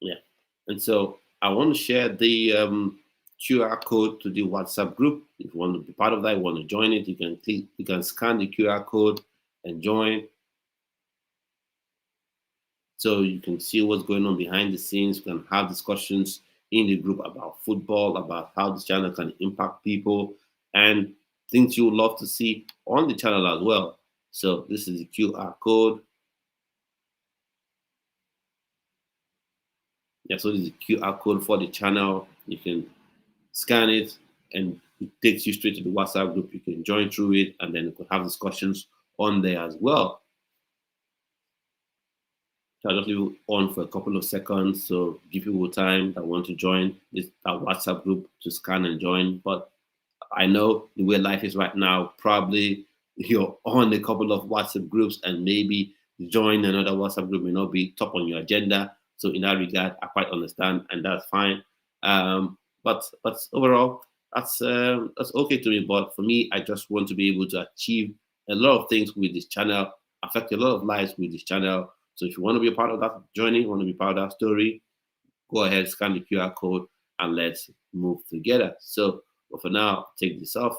Yeah. And so I want to share the QR code to the WhatsApp group. If you want to be part of that, you want to join it, you can scan the QR code and join. So you can see what's going on behind the scenes. You can have discussions in the group about football, about how this channel can impact people, and things you would love to see on the channel as well. So this is the QR code. Yeah, so this is the QR code for the channel. You can scan it and it takes you straight to the WhatsApp group. You can join through it and then you can have discussions on there as well. So I'll just leave it on for a couple of seconds. So give people time that want to join this our WhatsApp group to scan and join. But I know the way life is right now, probably you're on a couple of WhatsApp groups and maybe join another WhatsApp group may not be top on your agenda. So in that regard, I quite understand, and that's fine. But overall, that's okay to me. But for me, I just want to be able to achieve a lot of things with this channel, affect a lot of lives with this channel. So if you want to be a part of that journey, want to be part of that story, go ahead, scan the QR code, and let's move together. So, but for now, take this off.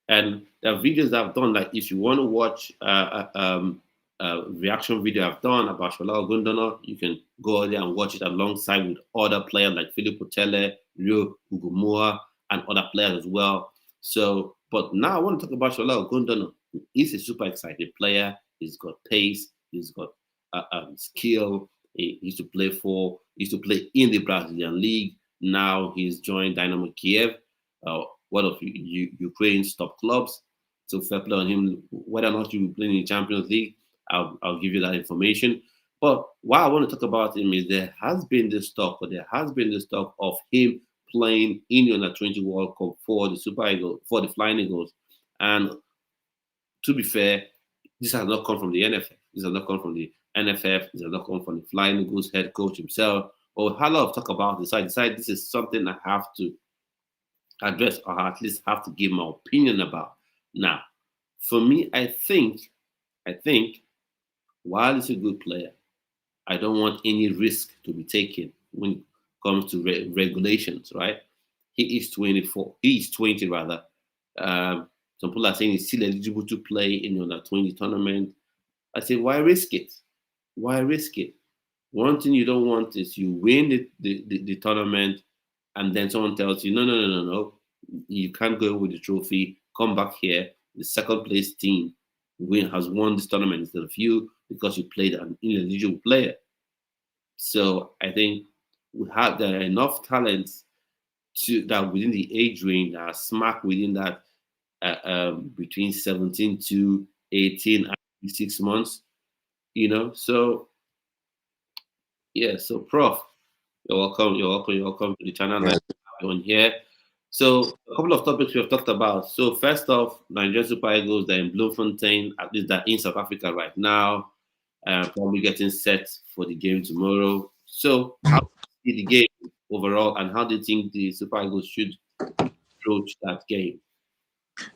And there are videos that I've done. Like if you want to watch reaction video I've done about Shola Ogundona, you can go there and watch it alongside with other players like Philip Otele, Rio Ugumua, and other players as well. So, but now I want to talk about Shola Ogundona. He's a super exciting player. He's got pace. He's got skill. He used to play in the Brazilian league. Now he's joined Dynamo Kiev. one of Ukraine's top clubs. So fair play on him. Whether or not you play in the Champions League, I'll give you that information. But what I want to talk about him is there has been this talk, or there has been this talk of him playing in the Under-20 World Cup for the Super Eagles, for the Flying Eagles. And to be fair, this has not come from the NFF. This has not come from the NFF. This has not come from the Flying Eagles head coach himself. Or had a lot of talk about this. I decided this is something I have to address, or at least have to give my opinion about. Now, for me, I think, while he's a good player, I don't want any risk to be taken when it comes to regulations, right? He is 24. He is 20 rather. Some people are saying he's still eligible to play in the Under-20 tournament. I say, why risk it? Why risk it? One thing you don't want is you win the tournament, and then someone tells you, no, you can't go with the trophy. Come back here. The second place team has won this tournament instead of you because you played an ineligible player. So I think there are enough talents that within the age range that are smack within that between 17 to 18 and 6 months, So yeah, so Prof, you're welcome to the channel. Nice to have you on here. So a couple of topics we have talked about. So first off, Nigerian Super Eagles, they're in Bloemfontein, at least they're in South Africa right now, probably getting set for the game tomorrow. So how do you see the game overall, and how do you think the Super Eagles should approach that game?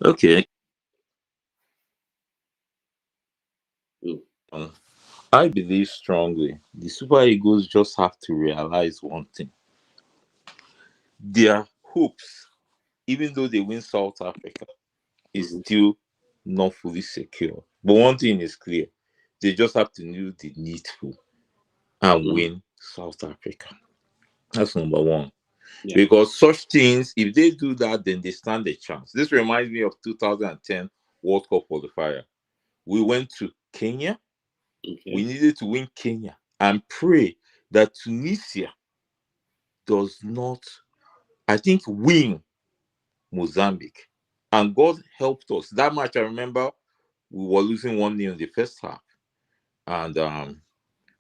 Okay. I believe strongly the Super Eagles just have to realize one thing. Their hopes, even though they win South Africa, is still not fully secure. But one thing is clear. They just have to do the needful and win South Africa. That's number one. Yeah. Because such things, if they do that, then they stand a chance. This reminds me of 2010 World Cup qualifier. We went to Kenya. Okay. We needed to win Kenya and pray that Tunisia does not, I think, win Mozambique. And God helped us. That match, I remember, we were losing 1-0 in the first half. And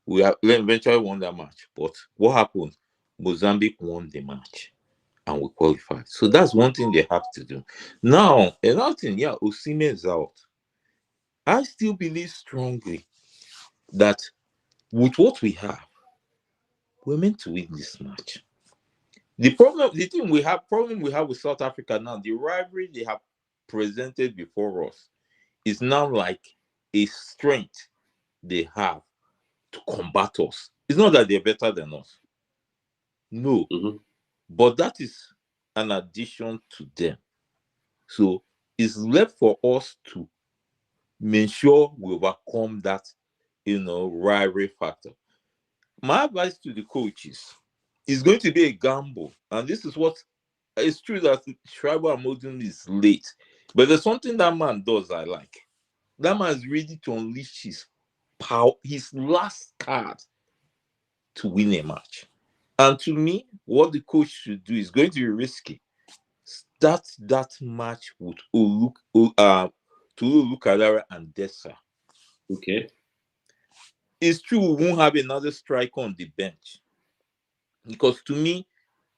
we eventually won that match. But what happened? Mozambique won the match and we qualified. So that's one thing they have to do. Now, another thing, Osimhen is out. I still believe strongly that with what we have, we're meant to win this match. The problem we have with South Africa now, the rivalry they have presented before us is now like a strength they have to combat us. It's not that they're better than us. No. But that is an addition to them. So it's left for us to make sure we overcome that, rivalry factor. My advice to the coaches is going to be a gamble. And this is what it's true that Tribal Modern is late. But there's something that man does I like. That man is ready to unleash his power, his last card to win a match. And to me, what the coach should do is going to be risky. Start that match with Tulu Kadara and Dessa. Okay. It's true we won't have another striker on the bench. Because to me,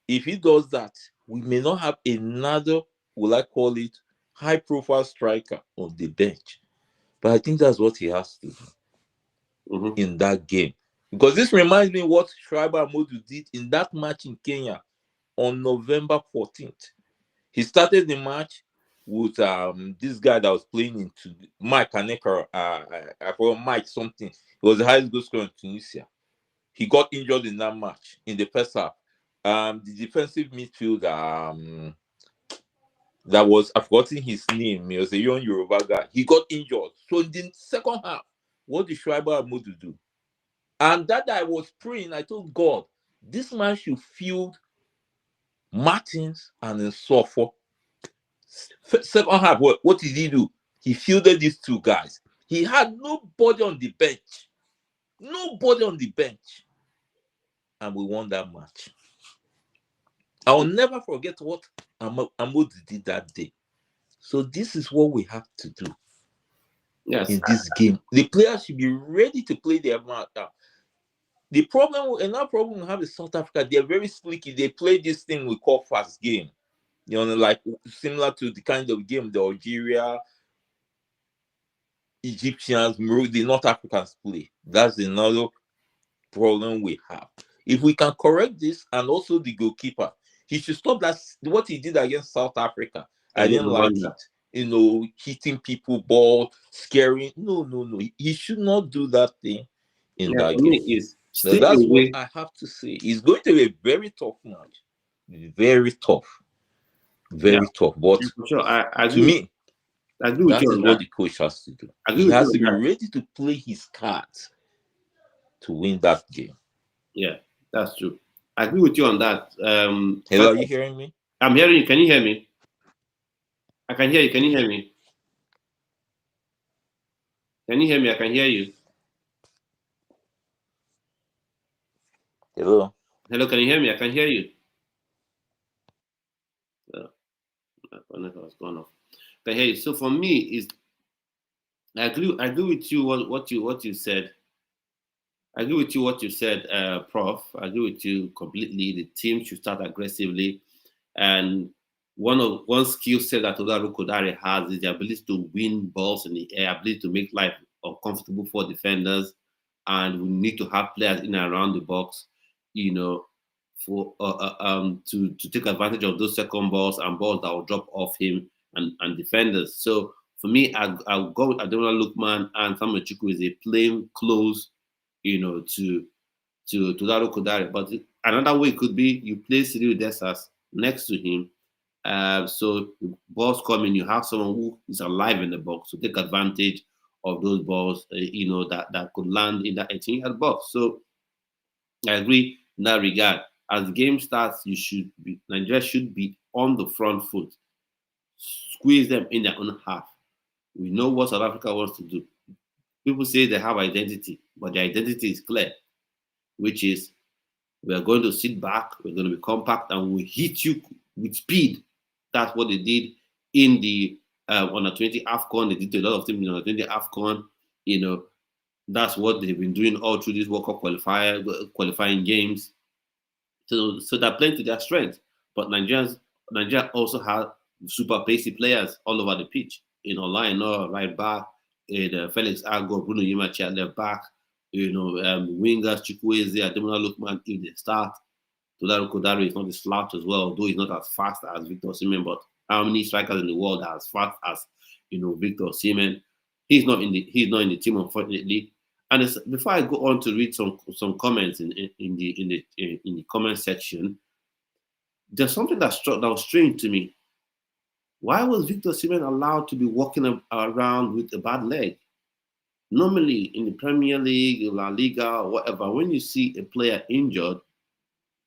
if he does that, we may not have another, will I call it, high-profile striker on the bench. But I think that's what he has to do in that game. Because this reminds me what Tribal Modu did in that match in Kenya on November 14th. He started the match with this guy that was playing into Mike Kaneka. I forgot Mike something. He was the highest goal scorer in Tunisia. He got injured in that match in the first half. The defensive midfielder that was, I've forgotten his name. He was a young Yoruba guy. He got injured. So in the second half, what did Schreiber Modu do? And that I was praying, I told God, this man should field Martins and then Suffer. Second half, what did he do? He fielded these two guys. He had nobody on the bench. Nobody on the bench. And we won that match. I will never forget what Ahmad did that day. So this is what we have to do Yes. in this game. The players should be ready to play their match. The problem, another problem we have is South Africa. They're very slicky. They play this thing we call fast game. You know, like similar to the kind of game the Algeria, Egyptians, the North Africans play. That's another problem we have. If we can correct this, and also the goalkeeper, he should stop that. What he did against South Africa, I Against didn't like Rwanda. it. You know, hitting people, ball, scaring. No, no, no. He should not do that thing in Yeah, that for me, game. is Now, stay that's what away. I have to say. It's going to be a very tough match. Very tough. Yeah, Very tough. But yeah, for sure. I to agree. me, I agree with that you is on what that. the coach has to do. I agree He with you has on to be that. ready to play his cards to win that game. Yeah, that's true. I agree with you on that. Hello, are you hearing me? I'm hearing you. Can you hear me? I can hear you. Can you hear me? Can you hear me? I can hear you. Hello. Hello, can you hear me? I can hear you. Was gone off. Can hear you. So for me, is I agree with you what you said. I agree with you what you said, Prof. I agree with you completely. The team should start aggressively, and one skill set that Odaru Kodare has is the ability to win balls in the air, ability to make life uncomfortable for defenders, and we need to have players in and around the box, you know, for to take advantage of those second balls and balls that will drop off him and defenders. So for me, I'll go with Ademola Lookman and Samuel Chukwu is a plain close, to Daro Kodare. But another way could be you play Cyril Dessas next to him. So balls come in, you have someone who is alive in the box to take advantage of those balls, that could land in that 18-yard box. So I agree in that regard. As the game starts, Nigeria should be on the front foot, squeeze them in their own half. We know what South Africa wants to do. People say they have identity, but their identity is clear, which is we are going to sit back, we're going to be compact, and we'll hit you with speed. That's what they did in the under 20 AFCON. They did a lot of things in under 20 AFCON. That's what they've been doing all through this World Cup qualifying games. So they're playing to their strength. But Nigeria also has super pacey players all over the pitch. Lionel right back, Felix Ago, Bruno Yimachi at left back, wingers, Chukwueze, Ademola Lookman, if they start. Tolaro Kodaro is not a slouch as well, though he's not as fast as Victor Osimhen. But how many strikers in the world are as fast as Victor Osimhen? He's not in the team, unfortunately. And before I go on to read some comments in the comment section, there's something that was strange to me. Why was Victor Osimhen allowed to be walking around with a bad leg? Normally in the Premier League, La Liga, or whatever, when you see a player injured,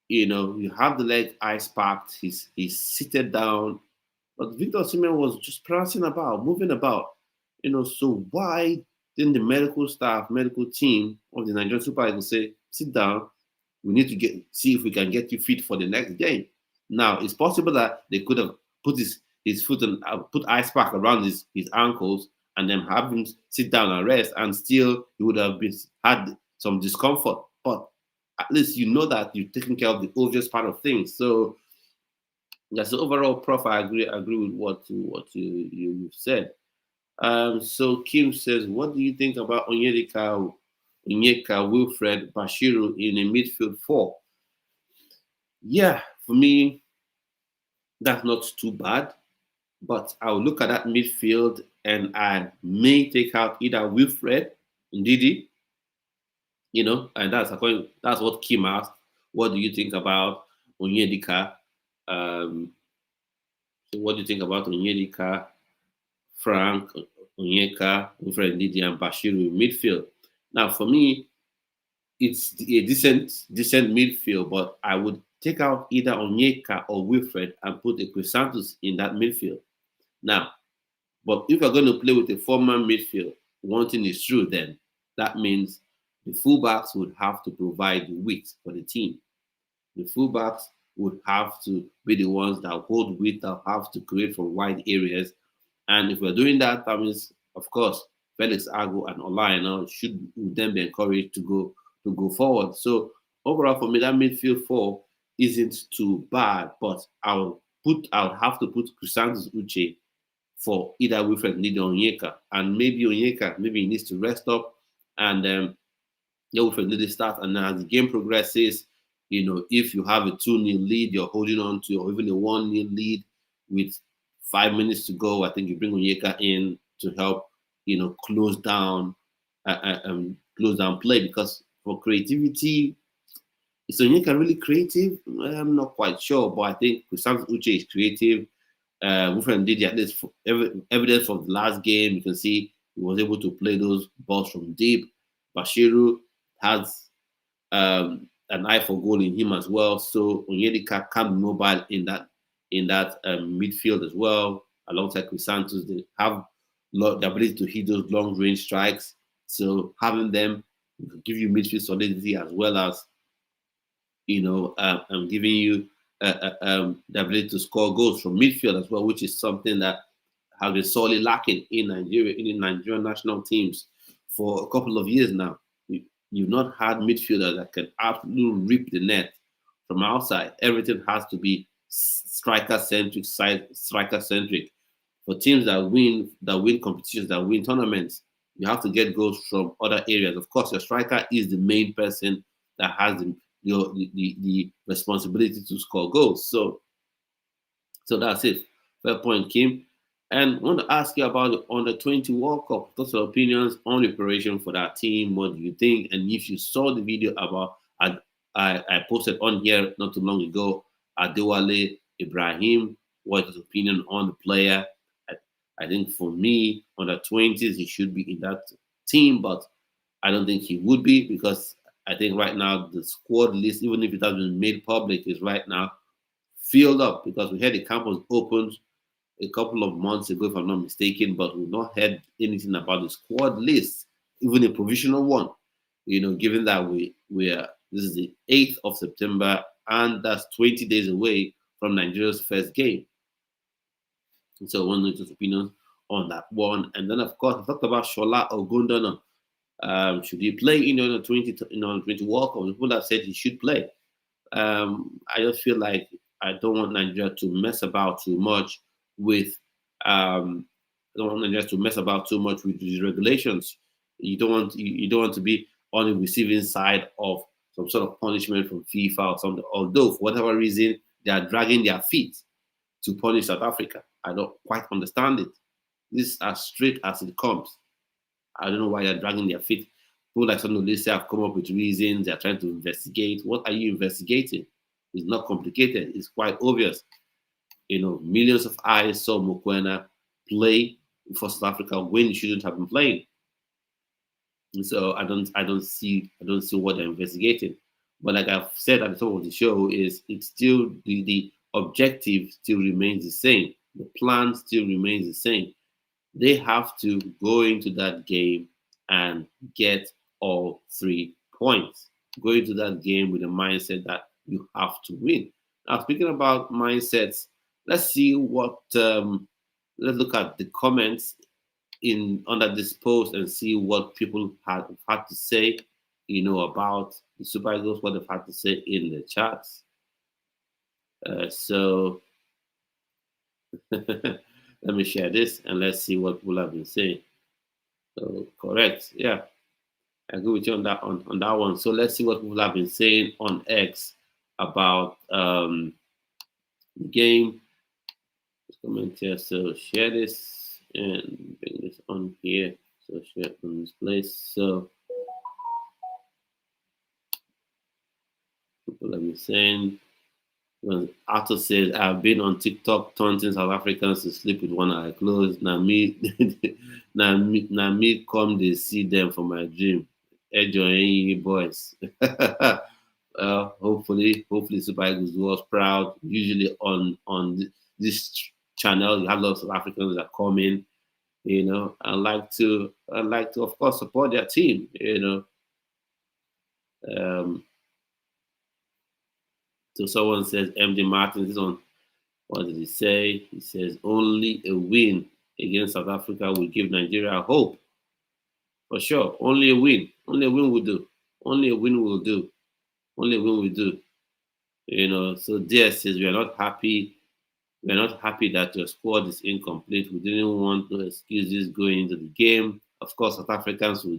you have the leg ice packed, he's seated down, but Victor Osimhen was just prancing about, moving about. So why didn't the medical team of the Nigerian Super Eagles say, sit down, we need to see if we can get you fit for the next game? Now, it's possible that they could have put his foot and put ice pack around his ankles and then have him sit down and rest, and still he would have had some discomfort. But at least you know that you're taking care of the obvious part of things. So that's the overall, Prof. I agree with what you said. So Kim says, what do you think about Onyeka, Wilfred, Bashiru in a midfield four? Yeah, for me, that's not too bad. But I'll look at that midfield and I may take out either Wilfred, Ndidi, and that's what Kim asked. What do you think about Onyedika? So what do you think about Onyedika, Frank, Onyeka, Wilfred Ndidi, and Bashiru in midfield? Now, for me, it's a decent midfield, but I would take out either Onyeka or Wilfred and put a Santos in that midfield. Now, but if you're going to play with a four-man midfield, one thing is true then. That means the fullbacks would have to provide width for the team. The fullbacks would have to be the ones that hold width, that have to create from wide areas. And if we're doing that, that means, of course, Felix Agu and Olaina would then be encouraged to go forward. So overall, for me, that midfield four isn't too bad, but I'll have to put Chrysanthus Uche for either Wilfred Ndidi or Onyeka. And maybe he needs to rest up and Wilfred Ndidi start. And then as the game progresses, if you have a 2-0 lead you're holding on to, or even a 1-0 lead with 5 minutes to go, I think you bring Onyeka in to help, close down play. Because for creativity, is Onyeka really creative? I'm not quite sure, but I think Chrysanthus Uche is creative. Wilfred Ndidi, at least evidence from the last game, you can see he was able to play those balls from deep. Bashiru has an eye for goal in him as well. So Onyedika can be mobile in that midfield as well, alongside Chrysanthus. They have the ability to hit those long range strikes. So having them will give you midfield solidity, as well as giving you the ability to score goals from midfield as well, which is something that has been sorely lacking in Nigeria, in the Nigerian national teams for a couple of years now. You've not had midfielders that can absolutely rip the net from outside. Everything has to be striker centric, striker centric. For teams that win competitions, that win tournaments, you have to get goals from other areas. Of course, your striker is the main person that has the responsibility to score goals. So that's it. Fair point, Kim. And I want to ask you about the Under-20 World Cup. What's your opinions on the preparation for that team? What do you think? And if you saw the video about, I posted on here not too long ago, Adewale Ibrahim, what is his opinion on the player? I think for me, Under-20s, he should be in that team, but I don't think he would be, because I think right now the squad list, even if it has been made public, is right now filled up, because we had the camp was opened a couple of months ago, if I'm not mistaken, but we've not heard anything about the squad list, even a provisional one. Given that this is the 8th of September, and that's 20 days away from Nigeria's first game. And so I want to know your opinions on that one. And then, of course, I talked about Shola Ogundona. Should he play in the 20 World Cup? People have said he should play. I just feel like I don't want Nigeria to mess about too much with these regulations. You don't want to be on the receiving side of some sort of punishment from FIFA or something. Although for whatever reason they are dragging their feet to punish South Africa, I don't quite understand it. This is as straight as it comes. I don't know why they're dragging their feet. People like Sonolise have come up with reasons. They're trying to investigate. What are you investigating? It's not complicated. It's quite obvious. Millions of eyes saw Mokoena play for South Africa when he shouldn't have been playing. And so I don't see what they're investigating. But like I've said at the top of the show, is it's still the objective still remains the same. The plan still remains the same. They have to go into that game and get all 3 points. Go into that game with a mindset that you have to win. Now, speaking about mindsets, let's see what. Let's look at the comments under this post and see what people have had to say. About the Super Eagles, what they've had to say in the chats. So let me share this and let's see what people have been saying. So correct, yeah, I agree with you on that one. So let's see what people have been saying on X about the game. Let's comment here. So share this and bring this on here. So share it on this place. So people have been saying. When Arthur says, I've been on TikTok taunting South Africans to sleep with one eye closed. Now me come they see them for my dream. Enjoying boys. Hopefully Super Eagles was proud. Usually on this channel, you have lots of Africans that come in, and like to of course support their team, So someone says MD Martin. This one, what did he say? He says only a win against South Africa will give Nigeria hope. For sure. Only a win. Only a win will do. Only a win will do. Only a win will do. So there says we are not happy. We are not happy that your squad is incomplete. We didn't want no excuses going into the game. Of course, South Africans will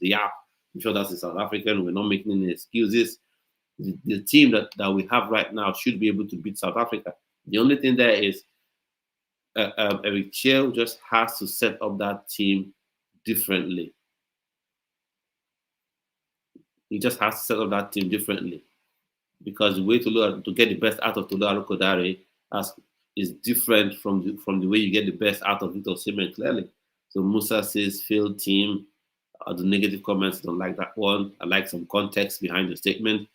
yap. I'm sure that's the South African. We're not making any excuses. The team that we have right now should be able to beat South Africa. The only thing there is Eric Chell just has to set up that team differently. He just has to set up that team differently because the way to get the best out of Tolu Arokodare is different from the way you get the best out of Victor Osimhen, clearly. So Musa says failed team. The negative comments, don't like that one. I like some context behind the statement.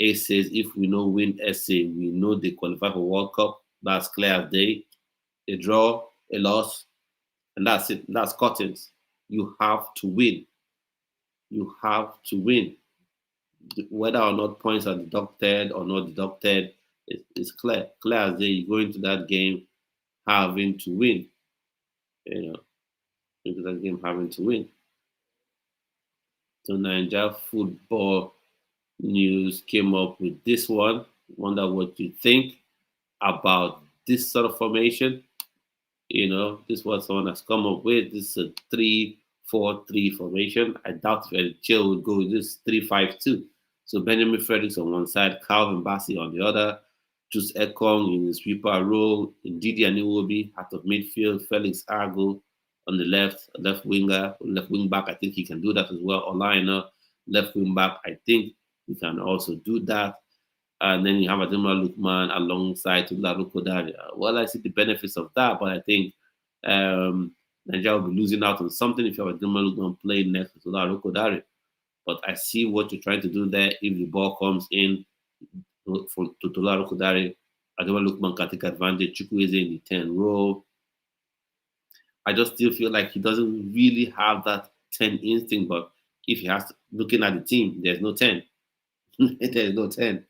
A says if we know win SA, we know they qualify for World Cup. That's clear as day. A draw, a loss, and that's it. That's curtains. You have to win. You have to win. Whether or not points are deducted or not deducted, it's clear. Clear as day. You go into that game having to win. Into that game having to win. So Nigeria Football News came up with this one. Wonder what you think about this sort of formation. This is what someone has come up with. This is a 3-4-3 formation. I doubt if Chill would go with this 3-5-2. So Benjamin Fredericks on one side, Calvin Bassey on the other, Jus Ekong in the sweeper role, Ndidi Aniwobi out of midfield, Felix Argo on the left wing back. I think he can do that as well. Olaina, left wing back. I think he can also do that. And then you have Ademola Lookman alongside Tolu Arokodare. Well, I see the benefits of that, but I think Nigeria will be losing out on something if you have Ademola Lookman playing next to Tolu Arokodare. But I see what you're trying to do there. If the ball comes in to Tolu Arokodare, Ademola Lookman can take advantage. Chukwueze in the 10 role. I just still feel like he doesn't really have that 10 instinct. But if he has to, looking at the team, there's no 10. There's no 10.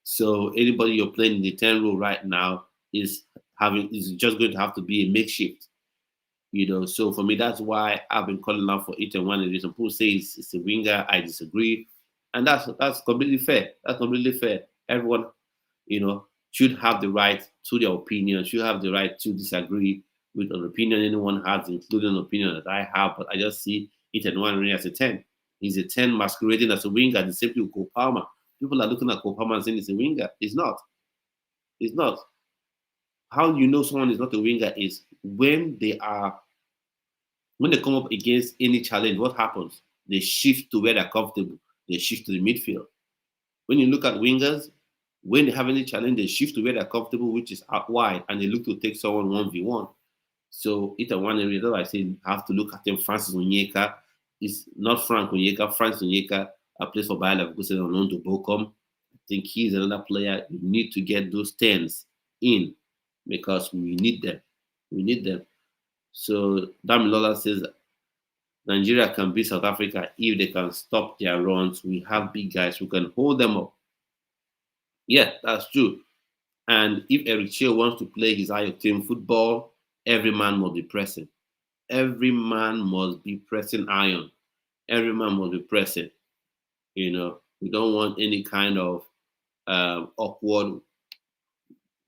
So anybody you're playing in the 10 role right now is just going to have to be a makeshift. So for me, that's why I've been calling out for it. And one of the reasons people say it's a winger, I disagree. And that's completely fair. That's completely fair. Everyone, should have the right to their opinion, should have the right to disagree with an opinion anyone has, including an opinion that I have. But I just see it and one as a 10. He's a 10 masquerading as a winger, the same thing with Cole Palmer. People are looking at Cole Palmer and saying he's a winger. He's not. He's not. How you know someone is not a winger is when they come up against any challenge, what happens? They shift to where they're comfortable. They shift to the midfield. When you look at wingers, when they have any challenge, they shift to where they're comfortable, which is out wide, and they look to take someone 1v1. So it's a one area that I say you have to look at him. Francis Onyeka is not Frank Onyeka. Francis Onyeka plays for Bayer Leverkusen on loan to Bochum. I think he's another player. You need to get those 10s in because we need them. We need them. So Damilola says Nigeria can beat South Africa if they can stop their runs. We have big guys who can hold them up. Yeah, that's true. And if Eric Chell wants to play his high team football, every man must be pressing. Every man must be pressing iron. Every man must be pressing. We don't want any kind of awkward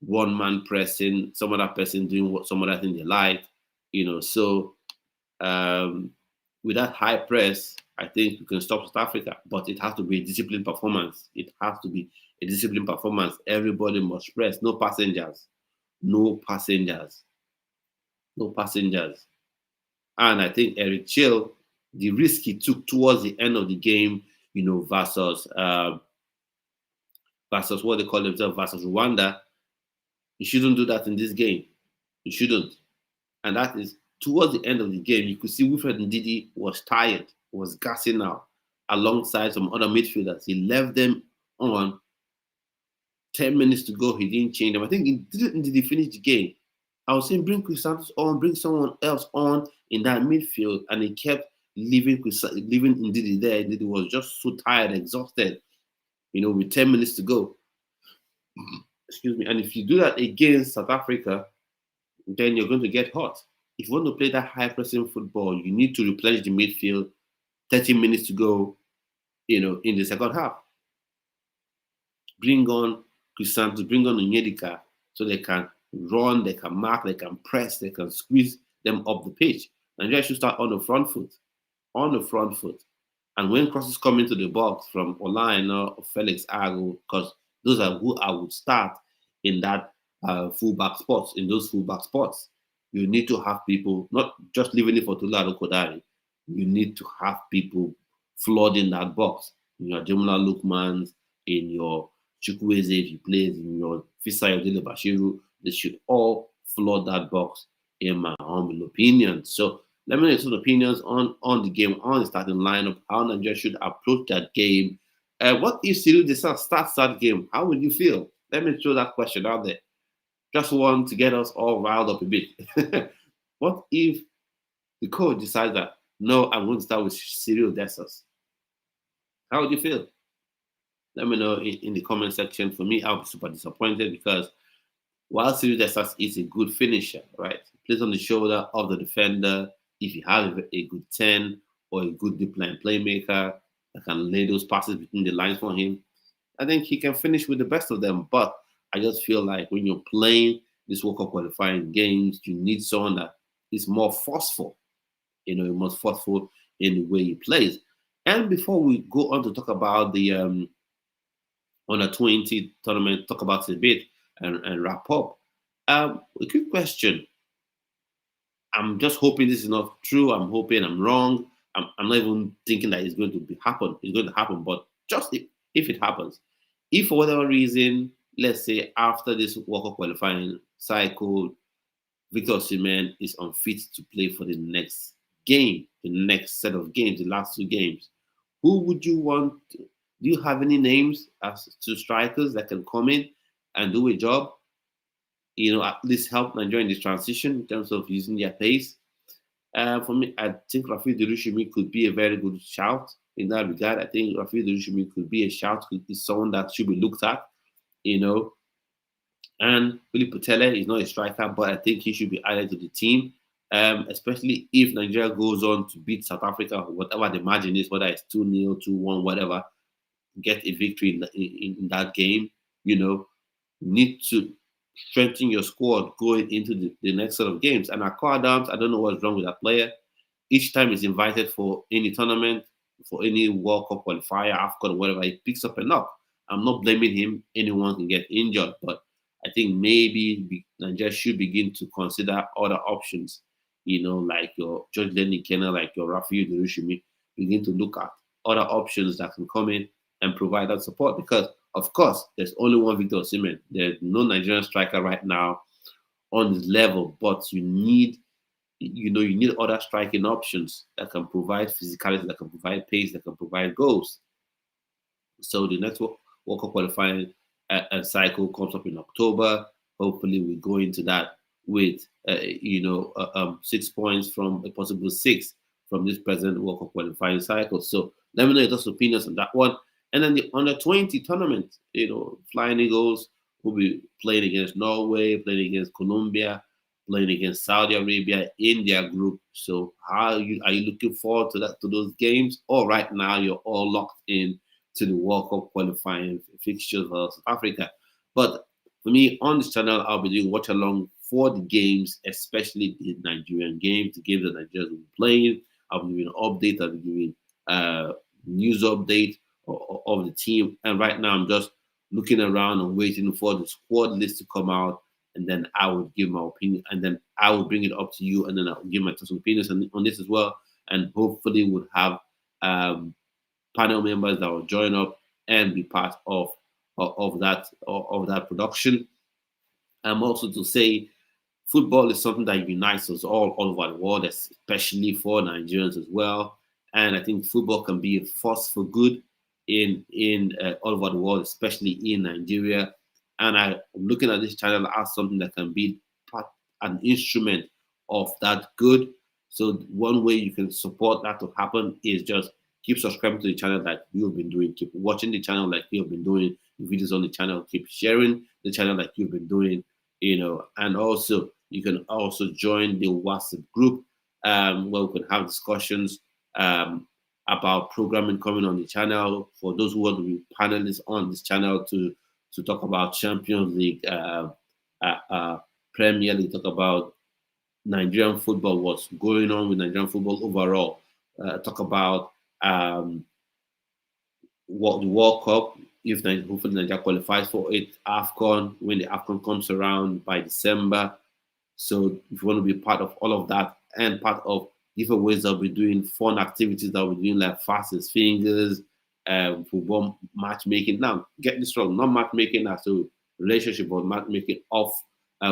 one-man pressing, some other person doing what some other thing they like. So with that high press, I think we can stop South Africa, but it has to be a disciplined performance. It has to be a disciplined performance. Everybody must press. No passengers. No passengers. No passengers. And I think Eric Chell, the risk he took towards the end of the game, versus what they call themselves, versus Rwanda, you shouldn't do that in this game. You shouldn't. And that is towards the end of the game, you could see Wilfred Ndidi was tired, was gassing out alongside some other midfielders. He left them on 10 minutes to go. He didn't change them. I think he didn't finish the game. I was saying bring Chris Santos on, bring someone else on in that midfield, and he kept leaving Ndidi there. Ndidi was just so tired, exhausted, with 10 minutes to go. Excuse me. And if you do that against South Africa, then you're going to get hot. If you want to play that high pressing football, you need to replenish the midfield. 30 minutes to go, in the second half. Bring on Crisanto, bring on Onyedika, so they can run, they can mark, they can press, they can squeeze them up the pitch. Nigeria should start on the front foot, on the front foot. And when crosses come into the box from Olaina or Felix Agu, because those are who I would start in that fullback spots, in those fullback spots. You need to have people, not just leaving it for Tularo Kodari. You need to have people flooding that box. In your Jemula Lukmans, in your Chukwueze, if he plays, in your Fisai Odile Bashiru, they should all flood that box, in my humble opinion. So let me know some opinions on the game, on the starting lineup, how Nigeria should approach that game. What if Cyril Desas starts that game? How would you feel? Let me throw that question out there. Just want to get us all riled up a bit. What if the coach decides that, no, I'm going to start with Cyril Desas? How would you feel? Let me know in the comment section. For me, I'll be super disappointed because while Cyril Desas is a good finisher, right? He plays on the shoulder of the defender. If you have a good 10 or a good deep line playmaker that can lay those passes between the lines for him, I think he can finish with the best of them. But I just feel like when you're playing this World Cup qualifying games, you need someone that is more forceful, more forceful in the way he plays. And before we go on to talk about the under 20 tournament, talk about it a bit and wrap up, a quick question. I'm just hoping this is not true. I'm hoping I'm wrong. I'm not even thinking that it's going to happen. It's going to happen, but just if it happens, if for whatever reason, let's say after this World Cup qualifying cycle, Victor Osimhen is unfit to play for the next game, the next set of games, the last two games, who would you want? Do you have any names as to strikers that can come in and do a job? At least help Nigeria in this transition in terms of using their pace. For me, I think Rafi Derushimi could be a very good shout in that regard. I think Rafi Derushimi could be a shout, could be someone that should be looked at, And Philip Putele is not a striker, but I think he should be added to the team, especially if Nigeria goes on to beat South Africa, whatever the margin is, whether it's 2-0, 2-1, whatever, get a victory in that game. Need to strengthen your squad going into the next set of games. And Akko Adams, I don't know what's wrong with that player. Each time he's invited for any tournament, for any World Cup qualifier, AFCON, whatever, he picks up a knock. I'm not blaming him. Anyone can get injured, but I think maybe Nigeria should begin to consider other options, like your George Lenny Kenna, like your Rafi Derushimi, begin to look at other options that can come in and provide that support because, of course, there's only one Victor Osimhen. There's no Nigerian striker right now on this level, but you need other striking options that can provide physicality, that can provide pace, that can provide goals. So the next World Cup qualifying cycle comes up in October. Hopefully, we go into that with 6 points from a possible 6 from this present World Cup qualifying cycle. So let me know your thoughts, opinions on that one. And then the under 20 tournament, Flying Eagles will be playing against Norway, playing against Colombia, playing against Saudi Arabia in their group. So are you looking forward to those games? Or right now you're all locked in to the World Cup qualifying fixtures for South Africa? But for me, on this channel, I'll be doing watch along for the games, especially the Nigerian games, the games that Nigeria will be playing. I'll be giving an update, I'll be giving news update of the team. And right now, I'm just looking around and waiting for the squad list to come out. And then I would give my opinion, and then I will bring it up to you, and then I'll give my opinions on this as well. And hopefully, would have panel members that will join up and be part of that production. Also to say, football is something that unites us all over the world, especially for Nigerians as well. And I think football can be a force for good in all over the world, especially in Nigeria. And I'm looking at this channel as something that can be an instrument of that good. So one way you can support that to happen is just keep subscribing to the channel like we have been doing, keep watching the channel like we have been doing, videos on the channel, keep sharing the channel like you've been doing, and also you can also join the WhatsApp group where we can have discussions about programming coming on the channel for those who want to be panelists on this channel to talk about Champions League, Premier League, talk about Nigerian football, what's going on with Nigerian football overall, talk about what the World Cup, if hopefully Nigeria qualifies for it, AFCON, when the AFCON comes around by December. So if you want to be part of all of that and part of different ways that we're doing fun activities that we're doing like fastest fingers, football matchmaking. Now, get this wrong, not matchmaking as a relationship, but matchmaking of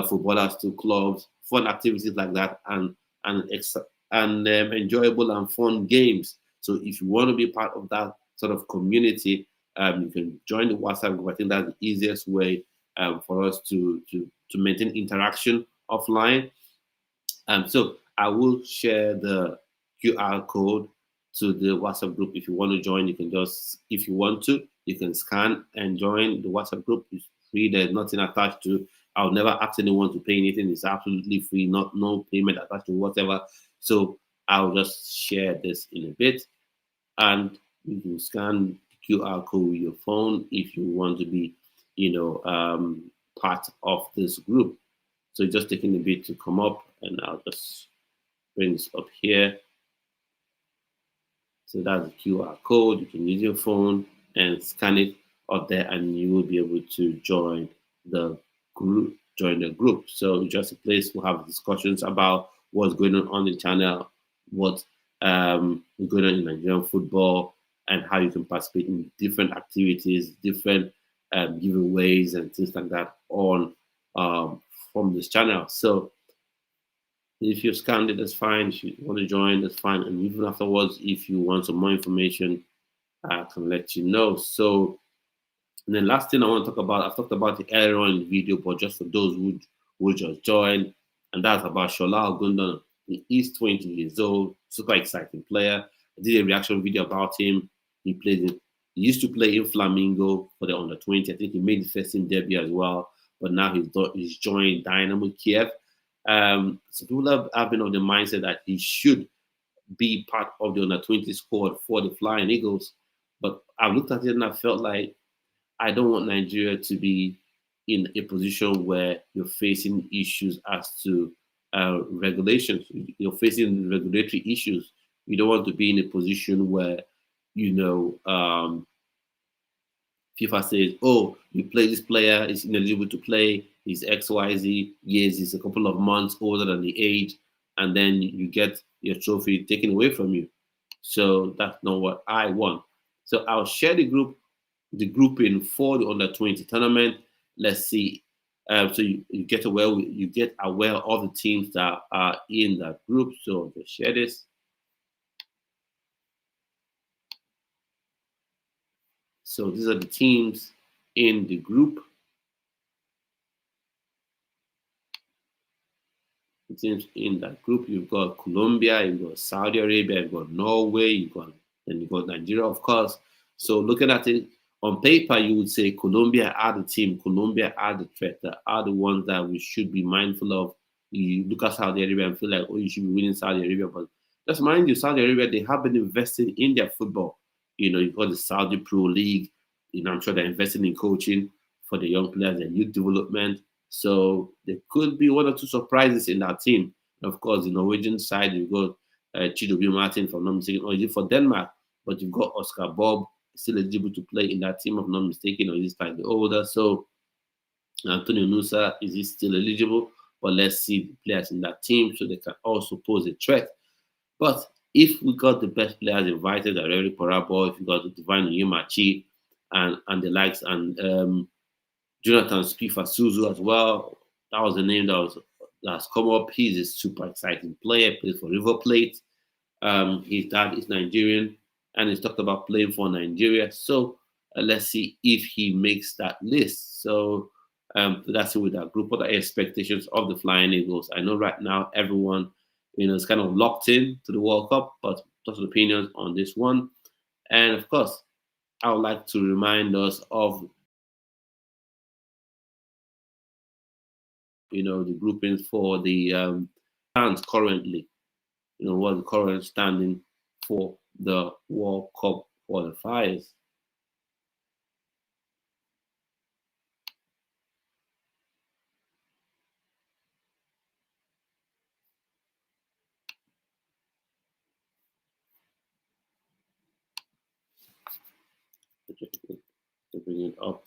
footballers to clubs, fun activities like that, and enjoyable and fun games. So if you want to be part of that sort of community, you can join the WhatsApp group. I think that's the easiest way for us to maintain interaction offline. So I will share the QR code to the WhatsApp group. If you want to join, you can just, if you want to, you can scan and join the WhatsApp group. It's free. There's nothing attached to. I'll never ask anyone to pay anything. It's absolutely free. No payment attached to whatever. So I'll just share this in a bit, and you can scan the QR code with your phone if you want to be, part of this group. So just taking a bit to come up, and I'll just bring this up here. So that's the QR code. You can use your phone and scan it up there, and you will be able to join the group. So just a place to have discussions about what's going on the channel, what's going on in Nigerian football, and how you can participate in different activities, different giveaways, and things like that on from this channel. So if you've scanned it, that's fine. If you want to join, that's fine. And even afterwards, if you want some more information, I can let you know. So, and then last thing I want to talk about, I've talked about it earlier on in the video, but just for those who just joined, and that's about Shola Ogundan. He's 20 years old, super exciting player. I did a reaction video about him. He used to play in Flamingo for the under 20. I think he made the first team debut as well, but now he's joined Dynamo Kiev. So people have been of the mindset that he should be part of the under 20 squad for the Flying Eagles. But I looked at it and I felt like I don't want Nigeria to be in a position where you're facing issues as to regulations. You're facing regulatory issues. You don't want to be in a position where, FIFA says, oh, you play this player, is ineligible to play, he's XYZ years, he's a couple of months older than the age, and then you get your trophy taken away from you. So that's not what I want. So I'll share the grouping for the under 20 tournament. Let's see. So you get aware of the teams that are in that group. So I'll share this. So these are the teams in the group. The teams in that group, you've got Colombia, you've got Saudi Arabia, you've got Norway, you've got Nigeria, of course. So looking at it on paper, you would say Colombia are the team, Colombia are the threat, that are the ones that we should be mindful of. You look at Saudi Arabia and feel like, oh, you should be winning Saudi Arabia, but just mind you, Saudi Arabia, they have been investing in their football. You've got the Saudi Pro League. I'm sure they're investing in coaching for the young players and youth development. So there could be one or two surprises in that team. Of course, the Norwegian side, you've got Chidobe Martin, for not mistaken, or is it for Denmark? But you've got Oscar Bob still eligible to play in that team, if not mistaken, or is he slightly older? So Antonio Nusa, is he still eligible? But let's see the players in that team so they can also pose a threat. But if we got the best players invited, Areri Parabo, if we got the Divine Yumachi and the likes, and Jonathan Spifa-Suzu as well, that was the name that's come up. He's a super exciting player, plays for River Plate. His dad is Nigerian, and he's talked about playing for Nigeria. So let's see if he makes that list. So that's it with that group. What are expectations of the Flying Eagles? I know right now everyone, is kind of locked in to the World Cup, but just opinions on this one. And of course, I would like to remind us of the groupings for the stands currently. What the current standing for the World Cup qualifiers. To bring it up.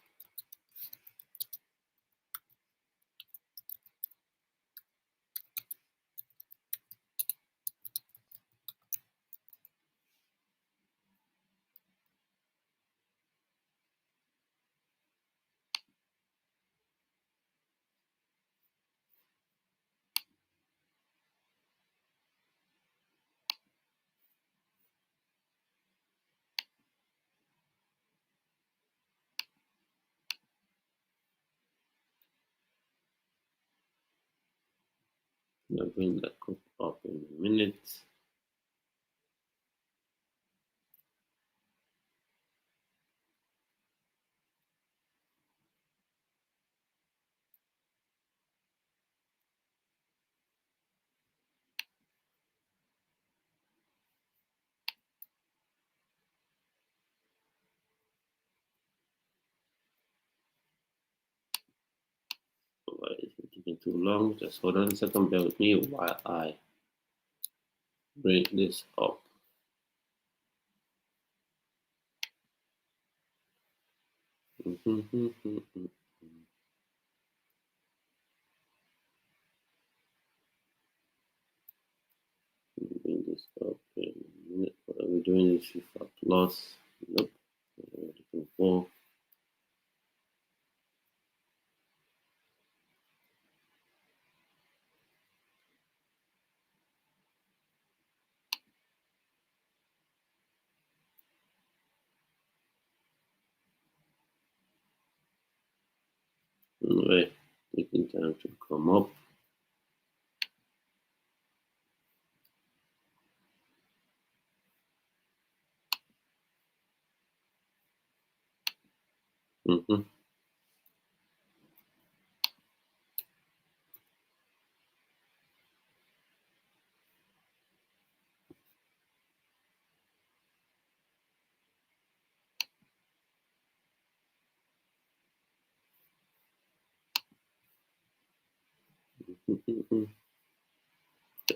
I'll bring that up in a minute. Why is it taking too long? Just hold on a second, bear with me while I bring this up. Bring this up in a minute. What are we doing? This FIFA Plus. Nope. What are we looking for? Anyway, taking time to come up. Mm-hmm.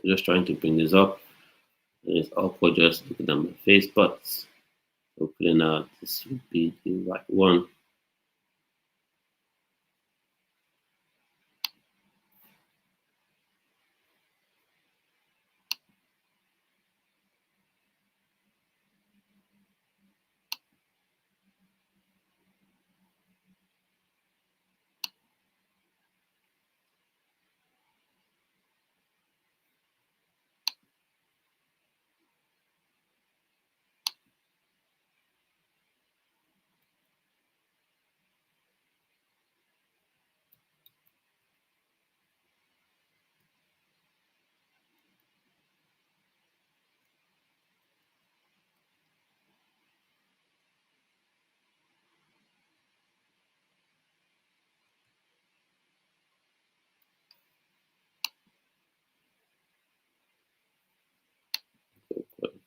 Just trying to bring this up. It's awkward just looking at my face, but hopefully now this will be the right one.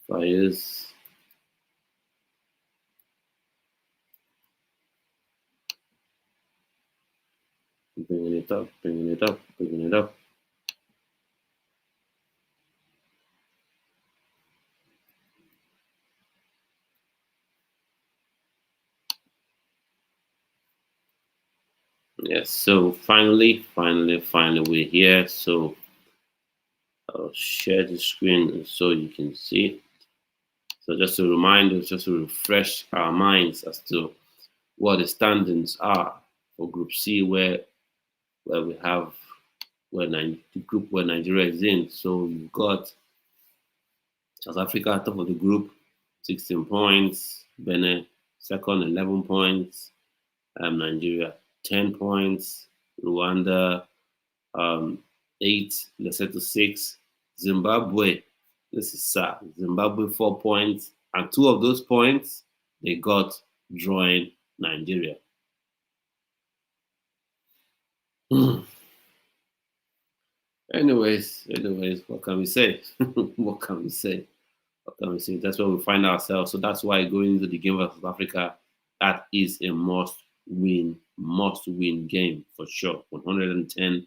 Qualifiers. Bringing it up, bringing it up, bringing it up. Yes, so finally, we're here. So I'll share the screen so you can see it. So just to remind us, just to refresh our minds as to what the standings are for Group C, where we have the group where Nigeria is in. So you've got South Africa top of the group, 16 points. Benin second, 11 points. Nigeria 10 points. Rwanda 8. Lesotho 6. Zimbabwe, this is sad. Zimbabwe 4 points, and 2 of those points they got drawing Nigeria. anyways, what can we say? What can we say? What can we say? That's where we find ourselves. So that's why going into the game of South Africa, that is a must win game for sure, 110%.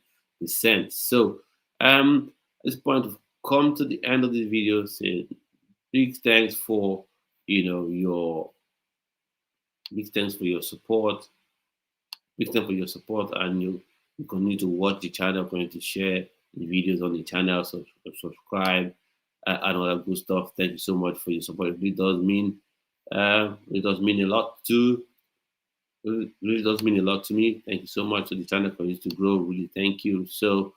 So at this point, we've come to the end of the video. Say big thanks for your big thanks for your support. Big thanks for your support, and you continue to watch the channel, continue to share the videos on the channel, subscribe, and all that good stuff. Thank you so much for your support. It does mean a lot to It really does mean a lot to me. Thank you so much. So the channel continues to grow. Really, thank you. So,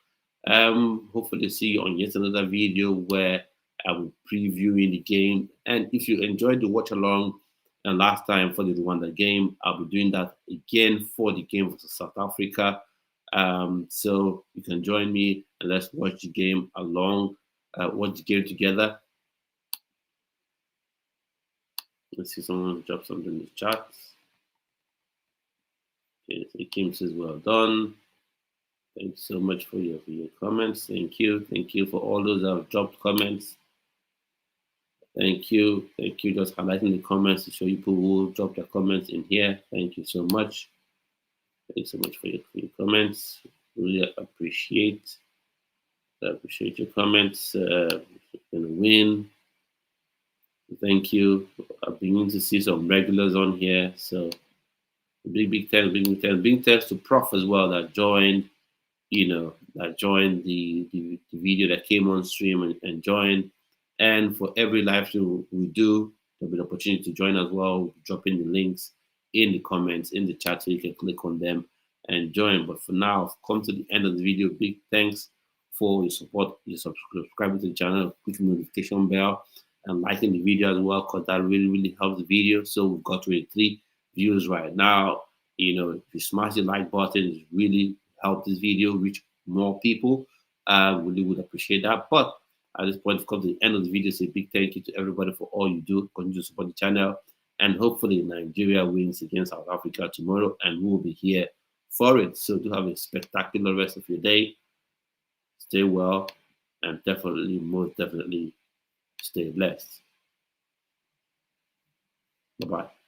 hopefully see you on yet another video where I will previewing the game. And if you enjoyed the watch along and last time for the Rwanda game, I'll be doing that again for the game versus South Africa. So you can join me and let's watch the game along, watch the game together. Let's see someone drop something in the chat. Okay, so Kim says well done. Thanks so much for your comments. Thank you for all those that have dropped comments. Thank you. Just highlighting the comments to show you people who dropped their comments in here. Thank you so much. Thanks so much for your comments. Really appreciate your comments. Gonna win. Thank you. I'm beginning to see some regulars on here. So big thanks to Prof as well that joined. That joined the video that came on stream and joined. And for every live stream we do, there'll be an opportunity to join as well. We'll drop in the links in the comments, in the chat, so you can click on them and join. But for now, I've come to the end of the video. Big thanks for your support, your subscribing to the channel, clicking the notification bell, and liking the video as well, because that really helps the video. So we've got 23 views right now. If you smash the like button, it really help this video reach more people. Really would appreciate that. But at this point, we've come to the end of the video. Say a big thank you to everybody for all you do. Continue to support the channel. And hopefully Nigeria wins against South Africa tomorrow, and we'll be here for it. So do have a spectacular rest of your day. Stay well, and most definitely, stay blessed. Bye-bye.